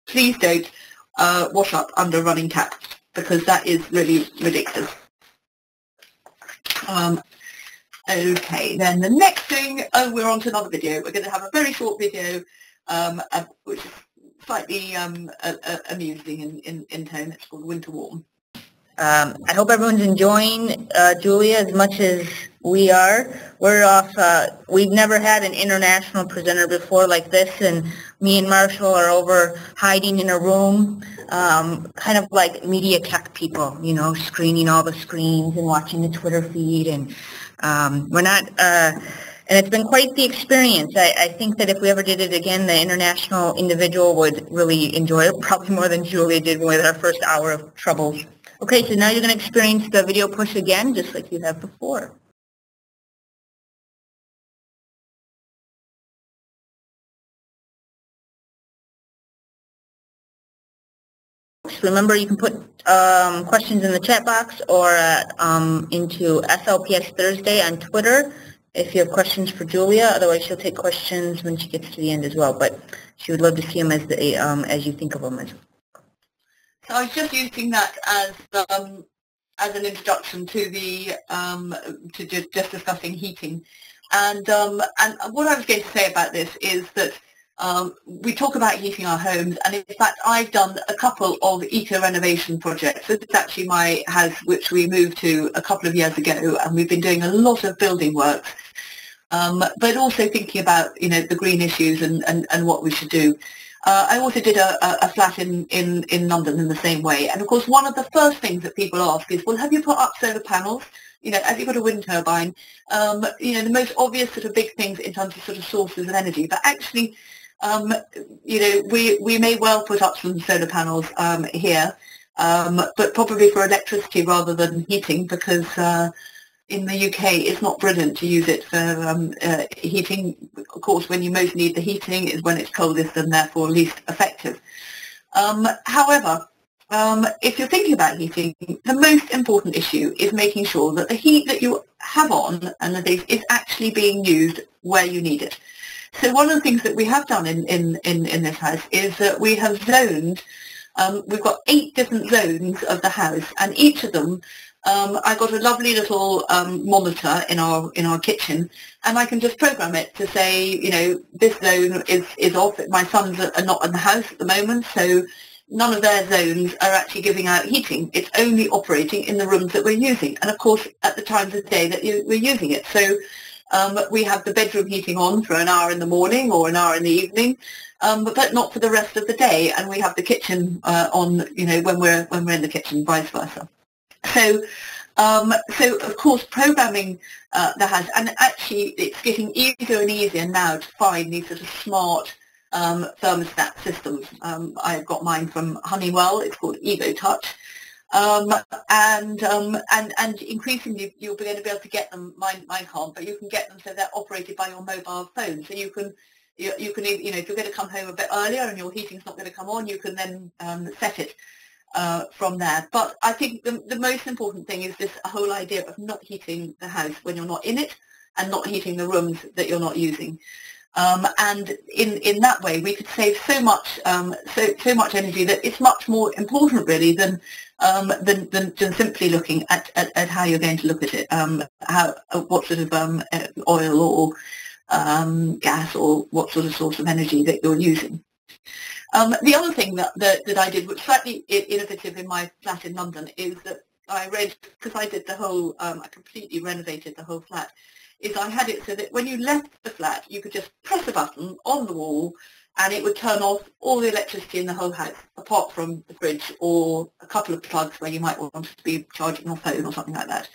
Please don't wash up under running tap, because that is really ridiculous. Okay, then the next thing, we're on to another video. We're going to have a very short video, which is slightly amusing in tone. It's called Winter Warm. I hope everyone's enjoying Julia as much as we are. We're off. We've never had an international presenter before like this, and me and Marshall are over hiding in a room, kind of like media tech people, you know, screening all the screens and watching the Twitter feed, and we're not. And it's been quite the experience. I think that if we ever did it again, the international individual would really enjoy it, probably more than Julia did with our first hour of troubles. Okay, so now you're going to experience the video push again, just like you have before. Remember, you can put questions in the chat box or into SLPS Thursday on Twitter if you have questions for Julia. Otherwise, she'll take questions when she gets to the end as well. But she would love to see them as you think of them. So I was just using that as an introduction to the to just discussing heating, and what I was going to say about this is that we talk about heating our homes, and in fact I've done a couple of eco-renovation projects. This is actually my house, which we moved to a couple of years ago, and we've been doing a lot of building works, but also thinking about, you know, the green issues and what we should do. I also did a flat in London in the same way, and of course one of the first things that people ask is, well, have you put up solar panels? You know, have you got a wind turbine? You know, the most obvious sort of big things in terms of sort of sources of energy, but actually, you know, we may well put up some solar panels here, but probably for electricity rather than heating, because in the UK it's not brilliant to use it for heating. Of course, when you most need the heating is when it's coldest and therefore least effective. However, if you're thinking about heating, the most important issue is making sure that the heat that you have on and the things is actually being used where you need it. So one of the things that we have done in this house is that we have zoned, we've got 8 different zones of the house, and each of them, I got a lovely little monitor in our kitchen, and I can just program it to say, you know, this zone is off. My sons are not in the house at the moment, so none of their zones are actually giving out heating. It's only operating in the rooms that we're using, and of course at the times of the day that we're using it. So we have the bedroom heating on for an hour in the morning or an hour in the evening, but not for the rest of the day, and we have the kitchen on, you know, when we're in the kitchen, vice versa. So of course programming the house, and actually it's getting easier and easier now to find these sort of smart thermostat systems. I've got mine from Honeywell. It's called Evo Touch, and increasingly you'll be going to be able to get them. Mine can't, but you can get them so they're operated by your mobile phone. So you can you know, if you're going to come home a bit earlier and your heating's not going to come on, you can then set it from there. But I think the most important thing is this whole idea of not heating the house when you're not in it, and not heating the rooms that you're not using. And in that way we could save so much so much energy that it's much more important really than simply looking at how you're going to look at it, what sort of oil or gas or what sort of source of energy that you're using. The other thing that I did, which is slightly innovative in my flat in London, is that I read, because I did the whole, I completely renovated the whole flat, is I had it so that when you left the flat, you could just press a button on the wall and it would turn off all the electricity in the whole house, apart from the fridge or a couple of plugs where you might want to be charging your phone or something like that.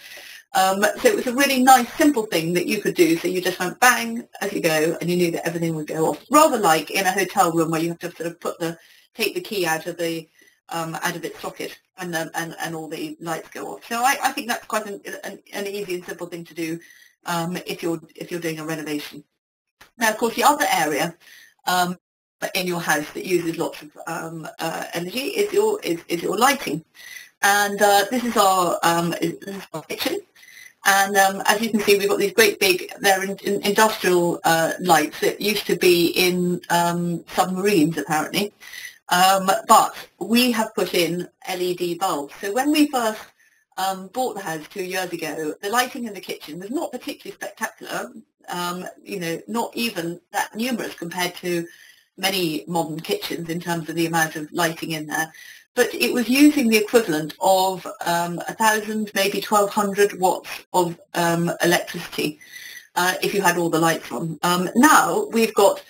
So it was a really nice, simple thing that you could do. So you just went bang as you go, and you knew that everything would go off. Rather like in a hotel room where you have to sort of take the key out of the out of its socket, and all the lights go off. So I think that's quite an easy and simple thing to do if you're doing a renovation. Now, of course, the other area in your house that uses lots of energy is your lighting, and this is our kitchen. And as you can see, we've got these great big, they're industrial lights that used to be in submarines, apparently. But we have put in LED bulbs. So when we first bought the house 2 years ago, the lighting in the kitchen was not particularly spectacular, not even that numerous compared to many modern kitchens in terms of the amount of lighting in there. But it was using the equivalent of 1,000, maybe 1,200 watts of electricity if you had all the lights on. Now we've got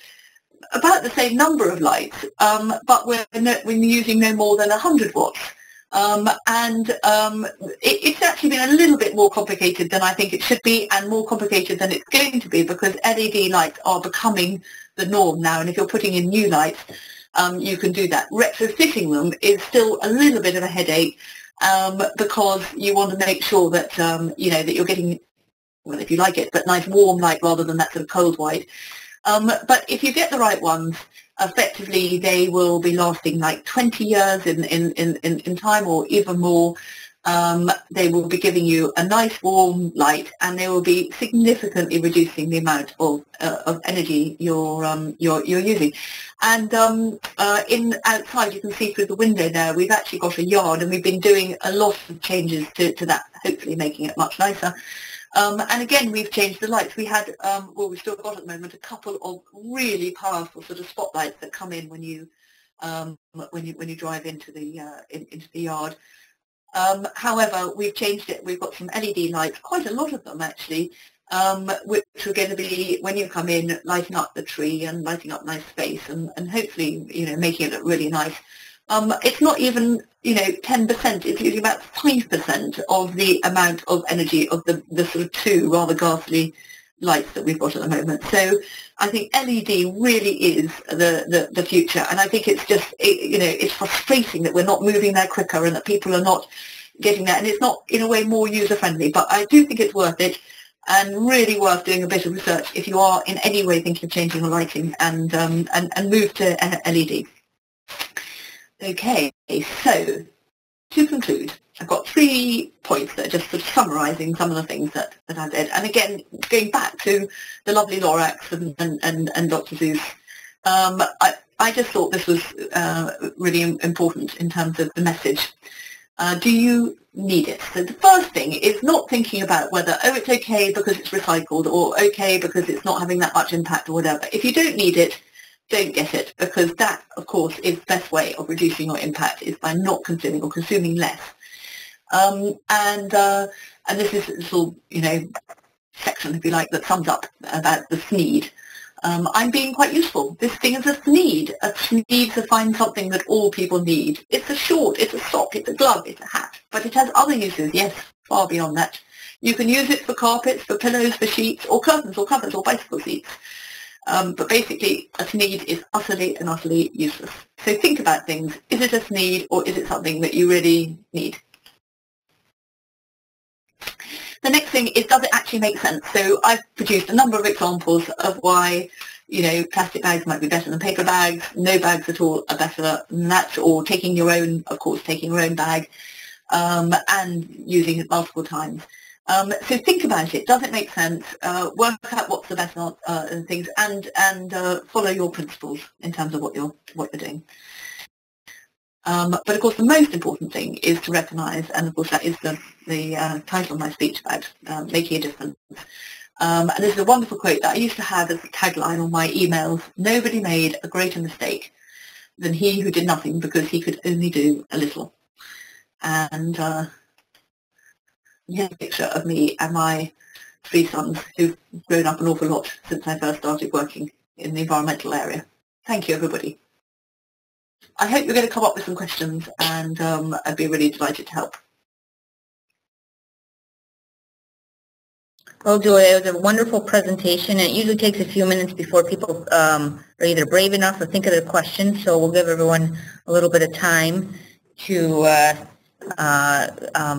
about the same number of lights, but we're using no more than 100 watts. It's actually been a little bit more complicated than I think it should be, and more complicated than it's going to be, because LED lights are becoming the norm now, and if you're putting in new lights, you can do that. Retrofitting them is still a little bit of a headache, because you want to make sure that that you're getting, well, if you like it, but nice warm light rather than that sort of cold white. But if you get the right ones, effectively they will be lasting like 20 years in time, or even more. They will be giving you a nice warm light, and they will be significantly reducing the amount of energy you're using. And outside, you can see through the window there, we've actually got a yard, and we've been doing a lot of changes to that, hopefully making it much nicer. And again, we've changed the lights. We had, we've still got at the moment a couple of really powerful sort of spotlights that come in when you drive into the yard. However, we've changed it. We've got some LED lights, quite a lot of them actually, which are going to be, when you come in, lighting up the tree and lighting up nice space, and hopefully, making it look really nice. It's not even, 10%, it's using about 5% of the amount of energy of the sort of two rather ghastly lights that we've got at the moment. So I think LED really is the future, and I think it's just, it's frustrating that we're not moving there quicker, and that people are not getting there, and it's not, in a way, more user-friendly, but I do think it's worth it, and really worth doing a bit of research if you are in any way thinking of changing the lighting, and move to LED. Okay, so to conclude, I've got 3 points that are just sort of summarising some of the things that I did. And again, going back to the lovely Lorax and Dr. Zeus, I just thought this was really important in terms of the message. Do you need it? So the first thing is not thinking about whether, oh, it's okay because it's recycled, or okay because it's not having that much impact, or whatever. If you don't need it, don't get it, because that, of course, is the best way of reducing your impact, is by not consuming, or consuming less. And this is a little, section, if you like, that sums up about the SNEED. I'm being quite useful. This thing is a SNEED. A SNEED to find something that all people need. It's a short, it's a sock, it's a glove, it's a hat, but it has other uses, yes, far beyond that. You can use it for carpets, for pillows, for sheets, or curtains, or covers, or bicycle seats. But basically, a SNEED is utterly and utterly useless. So think about things. Is it a SNEED, or is it something that you really need? The next thing is, does it actually make sense? So I've produced a number of examples of why, plastic bags might be better than paper bags. No bags at all are better than that, or taking your own, of course, taking your own bag, and using it multiple times. So think about it. Does it make sense? Work out what's the best things, and follow your principles in terms of what you're doing. But of course, the most important thing is to recognise, and of course that is the title of my speech about making a difference. And this is a wonderful quote that I used to have as a tagline on my emails: "Nobody made a greater mistake than he who did nothing because he could only do a little." And here's a picture of me and my 3 sons, who've grown up an awful lot since I first started working in the environmental area. Thank you, everybody. I hope you're going to come up with some questions, and I'd be really delighted to help. Well, Julia, it was a wonderful presentation. It usually takes a few minutes before people are either brave enough or think of their questions, so we'll give everyone a little bit of time. to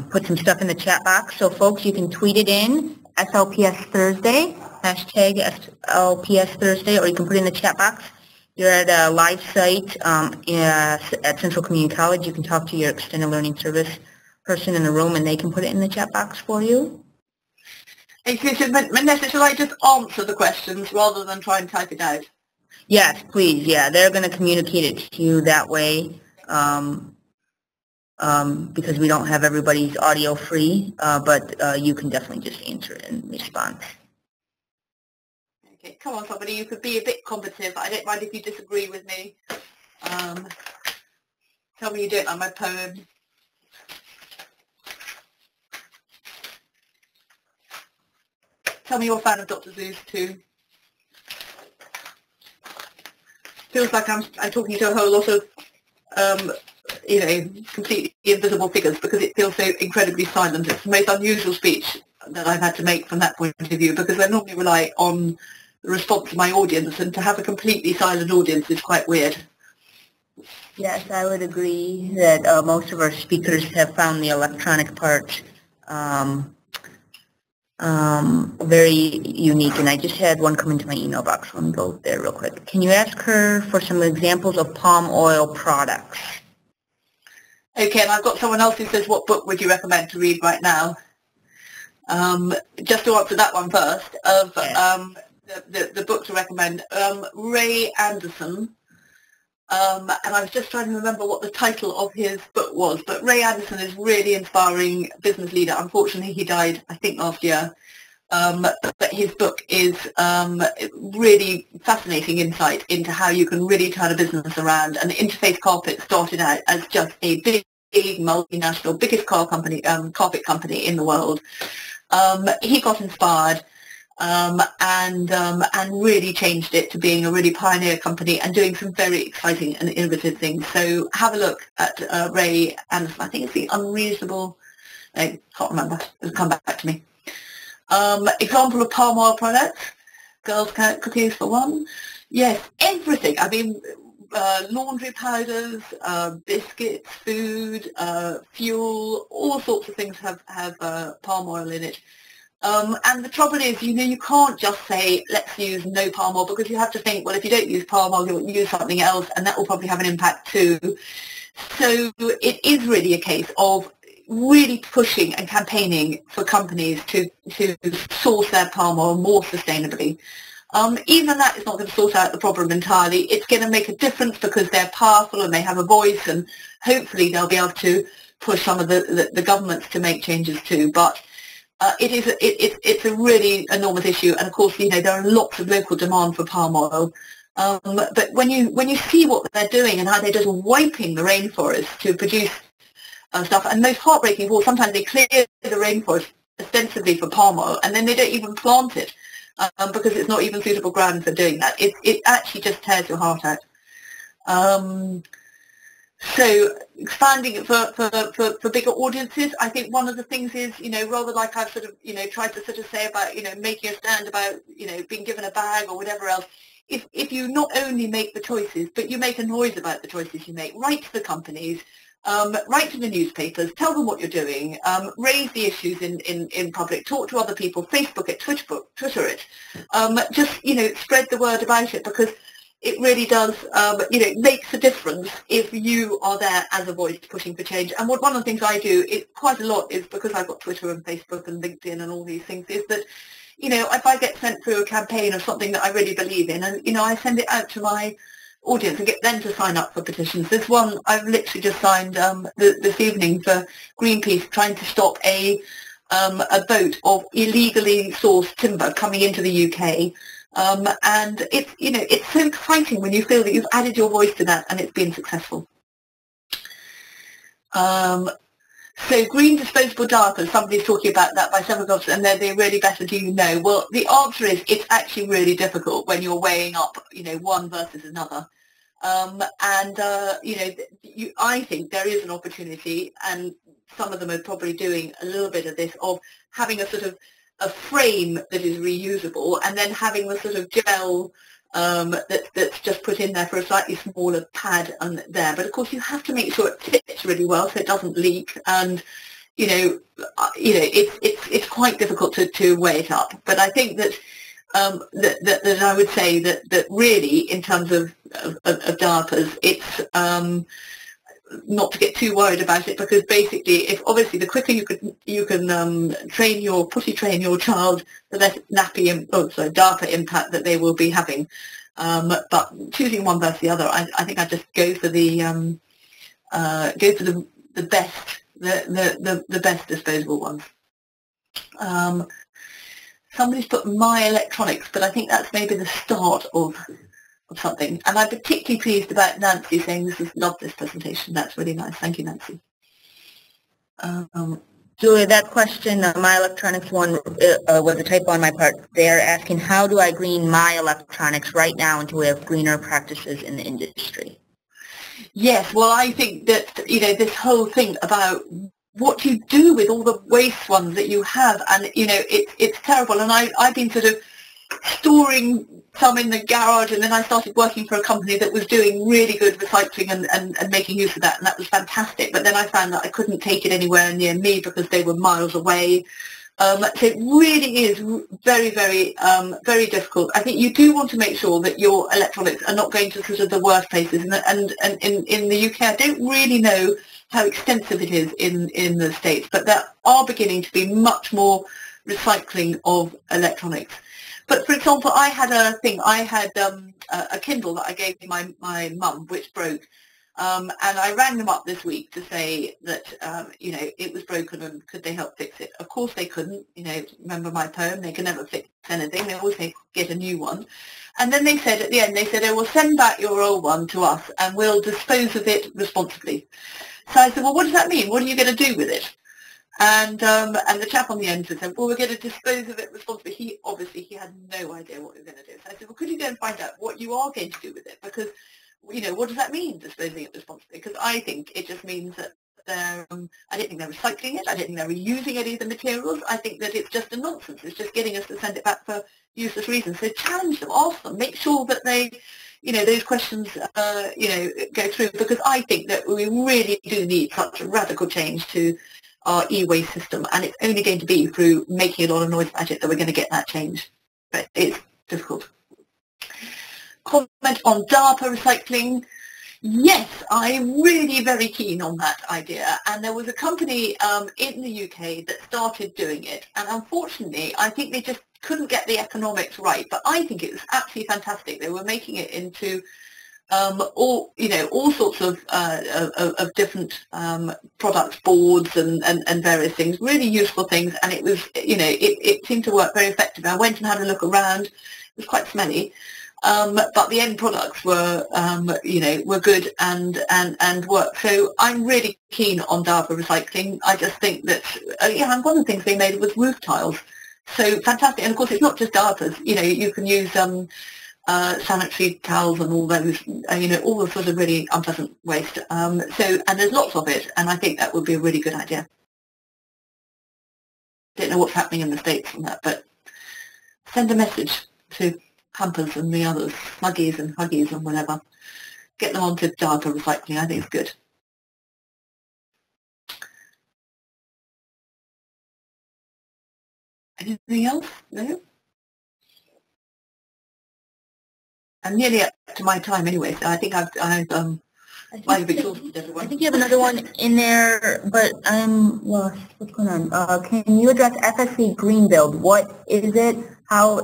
put some stuff in the chat box. So folks, you can tweet it in, SLPS Thursday, hashtag SLPS Thursday, or you can put it in the chat box. You're at a live site at Central Community College. You can talk to your extended learning service person in the room, and they can put it in the chat box for you. Hey, Vanessa, shall I just answer the questions rather than try and type it out? Yes, please. Yeah, they're going to communicate it to you that way because we don't have everybody's audio free, but you can definitely just answer it in response. Okay, come on, somebody. You could be a bit combative. I don't mind if you disagree with me. Tell me you don't like my poem. Tell me you're a fan of Dr. Seuss too. Feels like I'm talking to a whole lot of, completely invisible figures because it feels so incredibly silent. It's the most unusual speech that I've had to make from that point of view because I normally rely on the response of my audience, and to have a completely silent audience is quite weird. Yes, I would agree that most of our speakers have found the electronic part very unique, and I just had one come into my email box. Let me go there real quick. Can you ask her for some examples of palm oil products? Okay, and I've got someone else who says, what book would you recommend to read right now? Just to answer that one first, of the book to recommend, Ray Anderson, and I was just trying to remember what the title of his book was, but Ray Anderson is really inspiring business leader. Unfortunately, he died, I think, last year. But his book is really fascinating insight into how you can really turn a business around. And Interface Carpet started out as just a big multinational, biggest carpet company in the world. He got inspired and really changed it to being a really pioneer company and doing some very exciting and innovative things. So have a look at Ray Anderson. I think it's The Unreasonable. I can't remember. It'll come back to me. Example of palm oil products. Girl Scout cookies for one. Yes, everything. I mean, laundry powders, biscuits, food, fuel, all sorts of things have palm oil in it. And the trouble is, you can't just say, let's use no palm oil, because you have to think, well, if you don't use palm oil, you'll use something else, and that will probably have an impact too. So it is really a case of really pushing and campaigning for companies to source their palm oil more sustainably. Even that is not going to sort out the problem entirely. It's going to make a difference because they're powerful and they have a voice, and hopefully they'll be able to push some of the governments to make changes too. But it's a really enormous issue, and of course, there are lots of local demand for palm oil. But when you see what they're doing and how they're just wiping the rainforest to produce stuff, and most heartbreaking of all, sometimes they clear the rainforest ostensibly for palm oil, and then they don't even plant it because it's not even suitable ground for doing that. It actually just tears your heart out. So expanding it for bigger audiences, I think one of the things is, rather like I've sort of, tried to sort of say about, making a stand about, being given a bag or whatever else, if you not only make the choices, but you make a noise about the choices you make, write to the companies, write to the newspapers, tell them what you're doing, raise the issues in public, talk to other people, Facebook it, Twitter it, just, spread the word about it, because it really does, makes a difference if you are there as a voice pushing for change. And one of the things I do quite a lot is, because I've got Twitter and Facebook and LinkedIn and all these things, is that, if I get sent through a campaign of something that I really believe in, and, I send it out to my audience and get them to sign up for petitions. There's one I've literally just signed this evening for Greenpeace, trying to stop a boat of illegally sourced timber coming into the UK. And it's so exciting when you feel that you've added your voice to that and it's been successful. So green disposable diapers, somebody's talking about that by several governments, and they're really better, do you know? Well, the answer is it's actually really difficult when you're weighing up, one versus another. I think there is an opportunity, and some of them are probably doing a little bit of this, of having a sort of a frame that is reusable, and then having the sort of gel that's just put in there for a slightly smaller pad there. But of course you have to make sure it fits really well so it doesn't leak, and it's quite difficult to weigh it up. But I think that that I would say that really, in terms of diapers, it's not to get too worried about it, because basically, if obviously the quicker you can potty train your child, the less diaper impact that they will be having. But choosing one versus the other, I think I just go for the best, the best disposable ones. Somebody's put my electronics, but I think that's maybe the start of something. And I'm particularly pleased about Nancy saying love this presentation. That's really nice. Thank you, Nancy. Julia, that question, my electronics one, was a typo on my part. They're asking, how do I green my electronics right now until we have greener practices in the industry? Yes, well, I think that, this whole thing about what you do with all the waste ones that you have, and, it's terrible. And I've been sort of storing some in the garage, and then I started working for a company that was doing really good recycling and making use of that, and that was fantastic. But then I found that I couldn't take it anywhere near me because they were miles away. So it really is very, very, very difficult. I think you do want to make sure that your electronics are not going to sort of the worst places. And in the UK, I don't really know how extensive it is in the States, but there are beginning to be much more recycling of electronics. But for example, I had a Kindle that I gave my mum, which broke. And I rang them up this week to say that, it was broken and could they help fix it. Of course they couldn't. Remember my poem, they can never fix anything. They always say, get a new one. And then they said at the end, they will send back your old one to us and we'll dispose of it responsibly. So I said, well, what does that mean? What are you going to do with it? And the chap on the end said, well, we're going to dispose of it responsibly. He had no idea what we were going to do. So I said, well, could you go and find out what you are going to do with it? Because, what does that mean, disposing it responsibly? Because I think it just means that I don't think they're recycling it. I don't think they're reusing any of the materials. I think that it's just a nonsense. It's just getting us to send it back for useless reasons. So challenge them, ask them, make sure that they, those questions, go through, because I think that we really do need such a radical change to our e-waste system, and it's only going to be through making a lot of noise about it that we're going to get that change. But it's difficult. Comment on diaper recycling. Yes, I'm really very keen on that idea, and there was a company in the UK that started doing it, and unfortunately I think they just couldn't get the economics right, but I think it was absolutely fantastic. They were making it into all sorts of different products, boards and various things, really useful things, and it was, it seemed to work very effectively. I went and had a look around. It was quite smelly, but the end products were were good and worked. So I'm really keen on diaper recycling. I just think that and one of the things they made was roof tiles. So fantastic. And of course it's not just diapers. You can use sanitary towels and all those, all the sort of really unpleasant waste. And there's lots of it, and I think that would be a really good idea. Don't know what's happening in the States on that, but send a message to Pampers and the others, Snuggies and Huggies and whatever. Get them onto diaper recycling. I think it's good. Anything else? No? I'm nearly up to my time anyway, so I think I've exhausted everyone. I think you have another one in there, but I'm lost. What's going on? Can you address FSC Green Build? What is it? How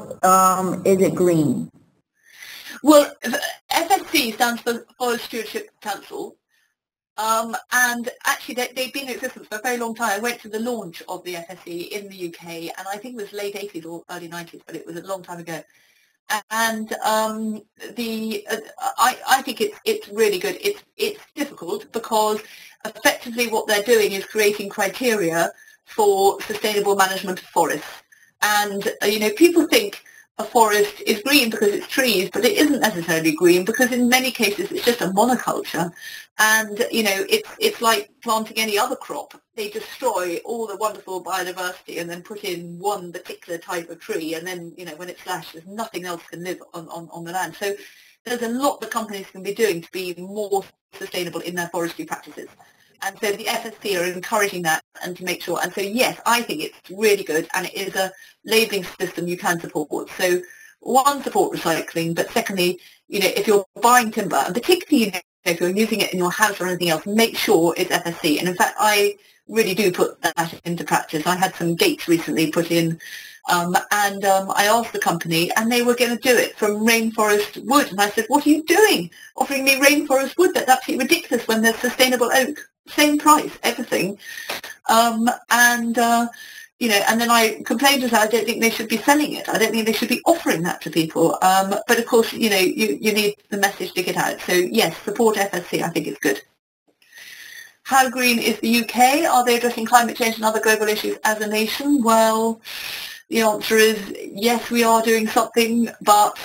is it green? Well, FSC stands for Forest Stewardship Council, and actually they've been in existence for a very long time. I went to the launch of the FSC in the UK, and I think it was late 80s or early 90s, but it was a long time ago. And I think it's really good. It's difficult because effectively what they're doing is creating criteria for sustainable management of forests. And people think a forest is green because it's trees, but it isn't necessarily green because in many cases it's just a monoculture, and you know it's like planting any other crop. They destroy all the wonderful biodiversity and then put in one particular type of tree, and then you know when it's slashed, nothing else can live on the land. So there's a lot that companies can be doing to be more sustainable in their forestry practices. And so the FSC are encouraging that and to make sure. And so, yes, I think it's really good, and it is a labelling system you can support. So, one, support recycling, but secondly, you know, if you're buying timber, and particularly, you know, if you're using it in your house or anything else, make sure it's FSC. And in fact, I really do put that into practice. I had some gates recently put in, I asked the company, and they were going to do it from rainforest wood. And I said, what are you doing, offering me rainforest wood? That's absolutely ridiculous when there's sustainable oak. Same price, everything. You know, and then I complained to her, I don't think they should be selling it. I don't think they should be offering that to people. But of course, you know, you need the message to get out. So yes, support FSC, I think it's good. How green is the UK? Are they addressing climate change and other global issues as a nation? Well, the answer is yes, we are doing something, but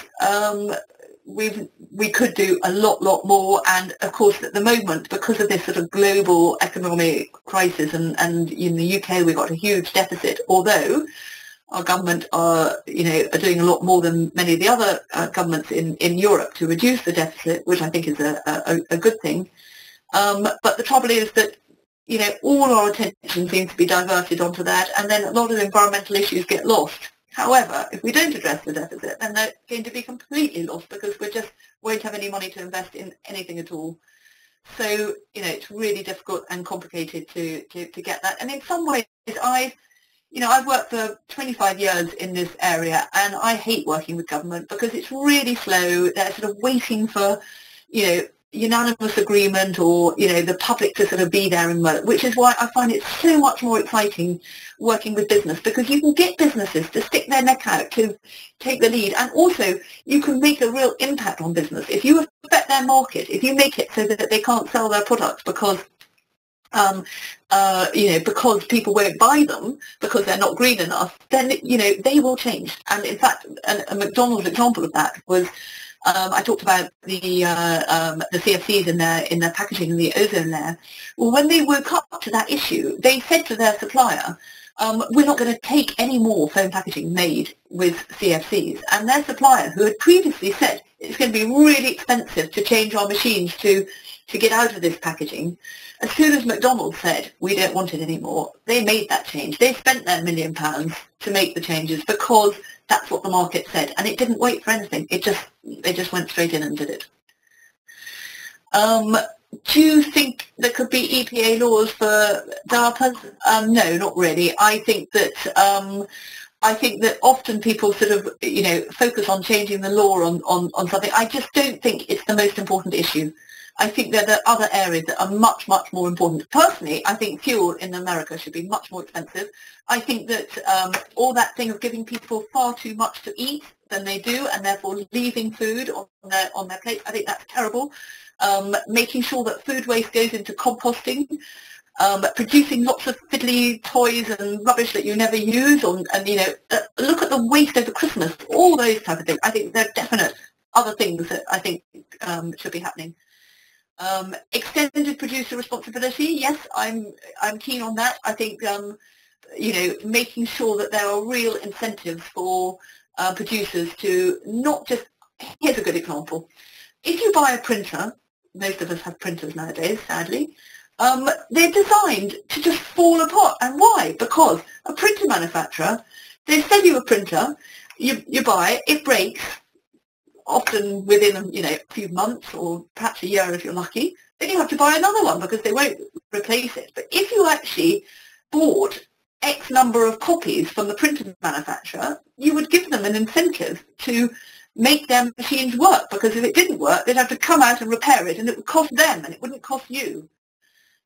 we could do a lot more, and of course at the moment, because of this sort of global economic crisis, and in the UK we've got a huge deficit, although our government are doing a lot more than many of the other governments in Europe to reduce the deficit, which I think is a good thing. But the trouble is that, you know, all our attention seems to be diverted onto that, and then a lot of environmental issues get lost. However, if we don't address the deficit, then they're going to be completely lost because we just won't have any money to invest in anything at all. So, you know, it's really difficult and complicated to get that. And in some ways, I've worked for 25 years in this area, and I hate working with government because it's really slow. They're sort of waiting for, you know, unanimous agreement, or, you know, the public to sort of be there and work, which is why I find it so much more exciting working with business, because you can get businesses to stick their neck out to take the lead, and also you can make a real impact on business. If you affect their market, if you make it so that they can't sell their products because because people won't buy them because they're not green enough, then, you know, they will change. And in fact, a McDonald's example of that was, I talked about the CFCs in their packaging and the ozone layer. Well, when they woke up to that issue, they said to their supplier, we're not going to take any more foam packaging made with CFCs. And their supplier, who had previously said it's going to be really expensive to change our machines to get out of this packaging, as soon as McDonald's said we don't want it anymore, they made that change. They spent their £1 million to make the changes because that's what the market said, and it didn't wait for anything. They just went straight in and did it. Do you think there could be EPA laws for diapers? No, not really. I think that often people sort of, you know, focus on changing the law on something. I just don't think it's the most important issue. I think there are other areas that are much more important. Personally, I think fuel in America should be much more expensive. I think that all that thing of giving people far too much to eat than they do, and therefore leaving food on their plate, I think that's terrible. Making sure that food waste goes into composting, producing lots of fiddly toys and rubbish that you never use, and you know, look at the waste over Christmas, all those type of things. I think there are definite other things that I think should be happening. Extended producer responsibility, yes, I'm keen on that. I think you know, making sure that there are real incentives for producers to not just. Here's a good example. If you buy a printer, most of us have printers nowadays, sadly, they're designed to just fall apart. And why? Because a printer manufacturer, they sell you a printer, you buy it, it breaks, often within, you know, a few months or perhaps a year if you're lucky. Then you have to buy another one because they won't replace it. But if you actually bought X number of copies from the printer manufacturer, you would give them an incentive to make their machines work, because if it didn't work, they'd have to come out and repair it, and it would cost them and it wouldn't cost you.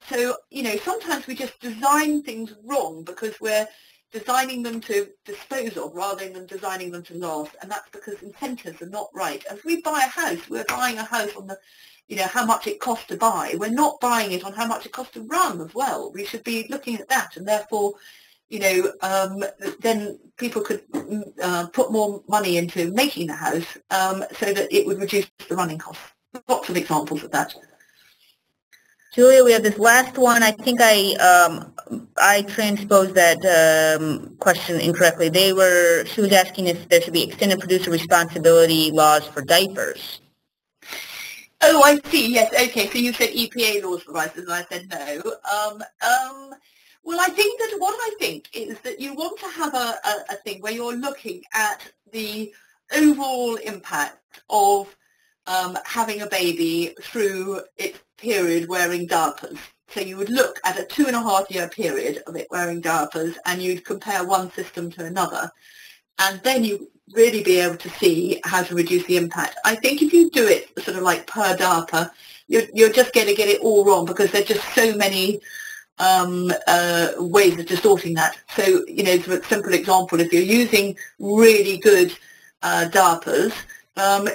So, you know, sometimes we just design things wrong because we're designing them to dispose of rather than designing them to last, and that's because incentives are not right. As we buy a house, we're buying a house on the, you know, how much it costs to buy. We're not buying it on how much it costs to run as well. We should be looking at that, and therefore, then people could put more money into making the house so that it would reduce the running costs. Lots of examples of that. Julia, we have this last one. I think I transposed that question incorrectly. She was asking if there should be extended producer responsibility laws for diapers. Oh, I see. Yes. Okay. So you said EPA laws for diapers, and I said no. Well, I think that what I think is that you want to have a thing where you're looking at the overall impact of having a baby through its period wearing diapers. So you would look at a 2.5-year period of it wearing diapers, and you'd compare one system to another, and then you really be able to see how to reduce the impact. I think if you do it sort of like per diaper, you're just going to get it all wrong, because there's just so many ways of distorting that. So, for a simple example, if you're using really good diapers,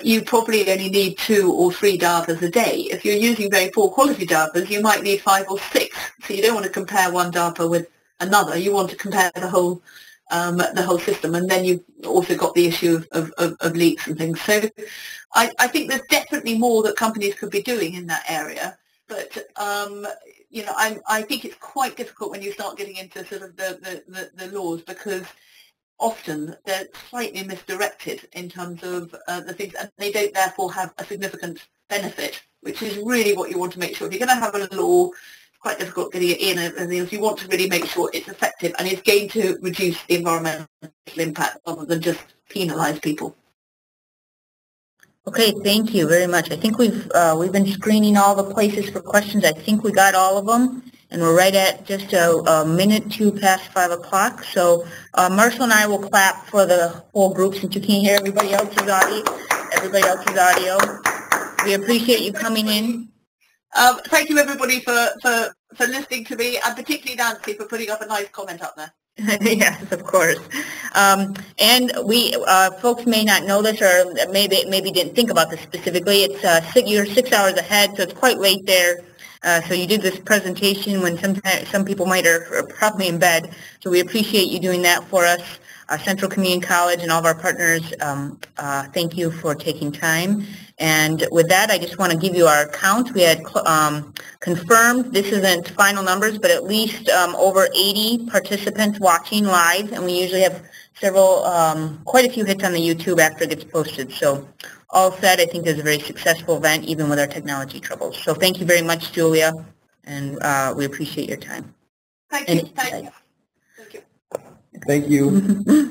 you probably only need 2 or 3 diapers a day. If you're using very poor quality diapers, you might need 5 or 6. So you don't want to compare one diaper with another. You want to compare the whole system, and then you've also got the issue of leaks and things. So I think there's definitely more that companies could be doing in that area, but I think it's quite difficult when you start getting into sort of the laws, because often they're slightly misdirected in terms of the things, and they don't therefore have a significant benefit, which is really what you want to make sure. If you're going to have a law, it's quite difficult getting it in, and you want to really make sure it's effective and it's going to reduce the environmental impact rather than just penalise people. Okay, thank you very much. I think we've been screening all the places for questions. I think we got all of them, and we're right at just a minute past 5 o'clock. So Marshall and I will clap for the whole group, since you can't hear everybody else's audio. We appreciate you coming in. Thank you, everybody, for listening to me, and particularly Nancy for putting up a nice comment up there. Yes, of course. And we folks may not know this, or maybe didn't think about this specifically. It's you're 6 hours ahead, so it's quite late there. So you did this presentation when some people might are probably in bed. So we appreciate you doing that for us. Central Community College and all of our partners, thank you for taking time. And with that, I just want to give you our count. We had confirmed, this isn't final numbers, but at least over 80 participants watching live, and we usually have quite a few hits on the YouTube after it gets posted. So all said, I think it was a very successful event, even with our technology troubles. So thank you very much, Julia, and we appreciate your time. Thank you. Thank you. Thank you.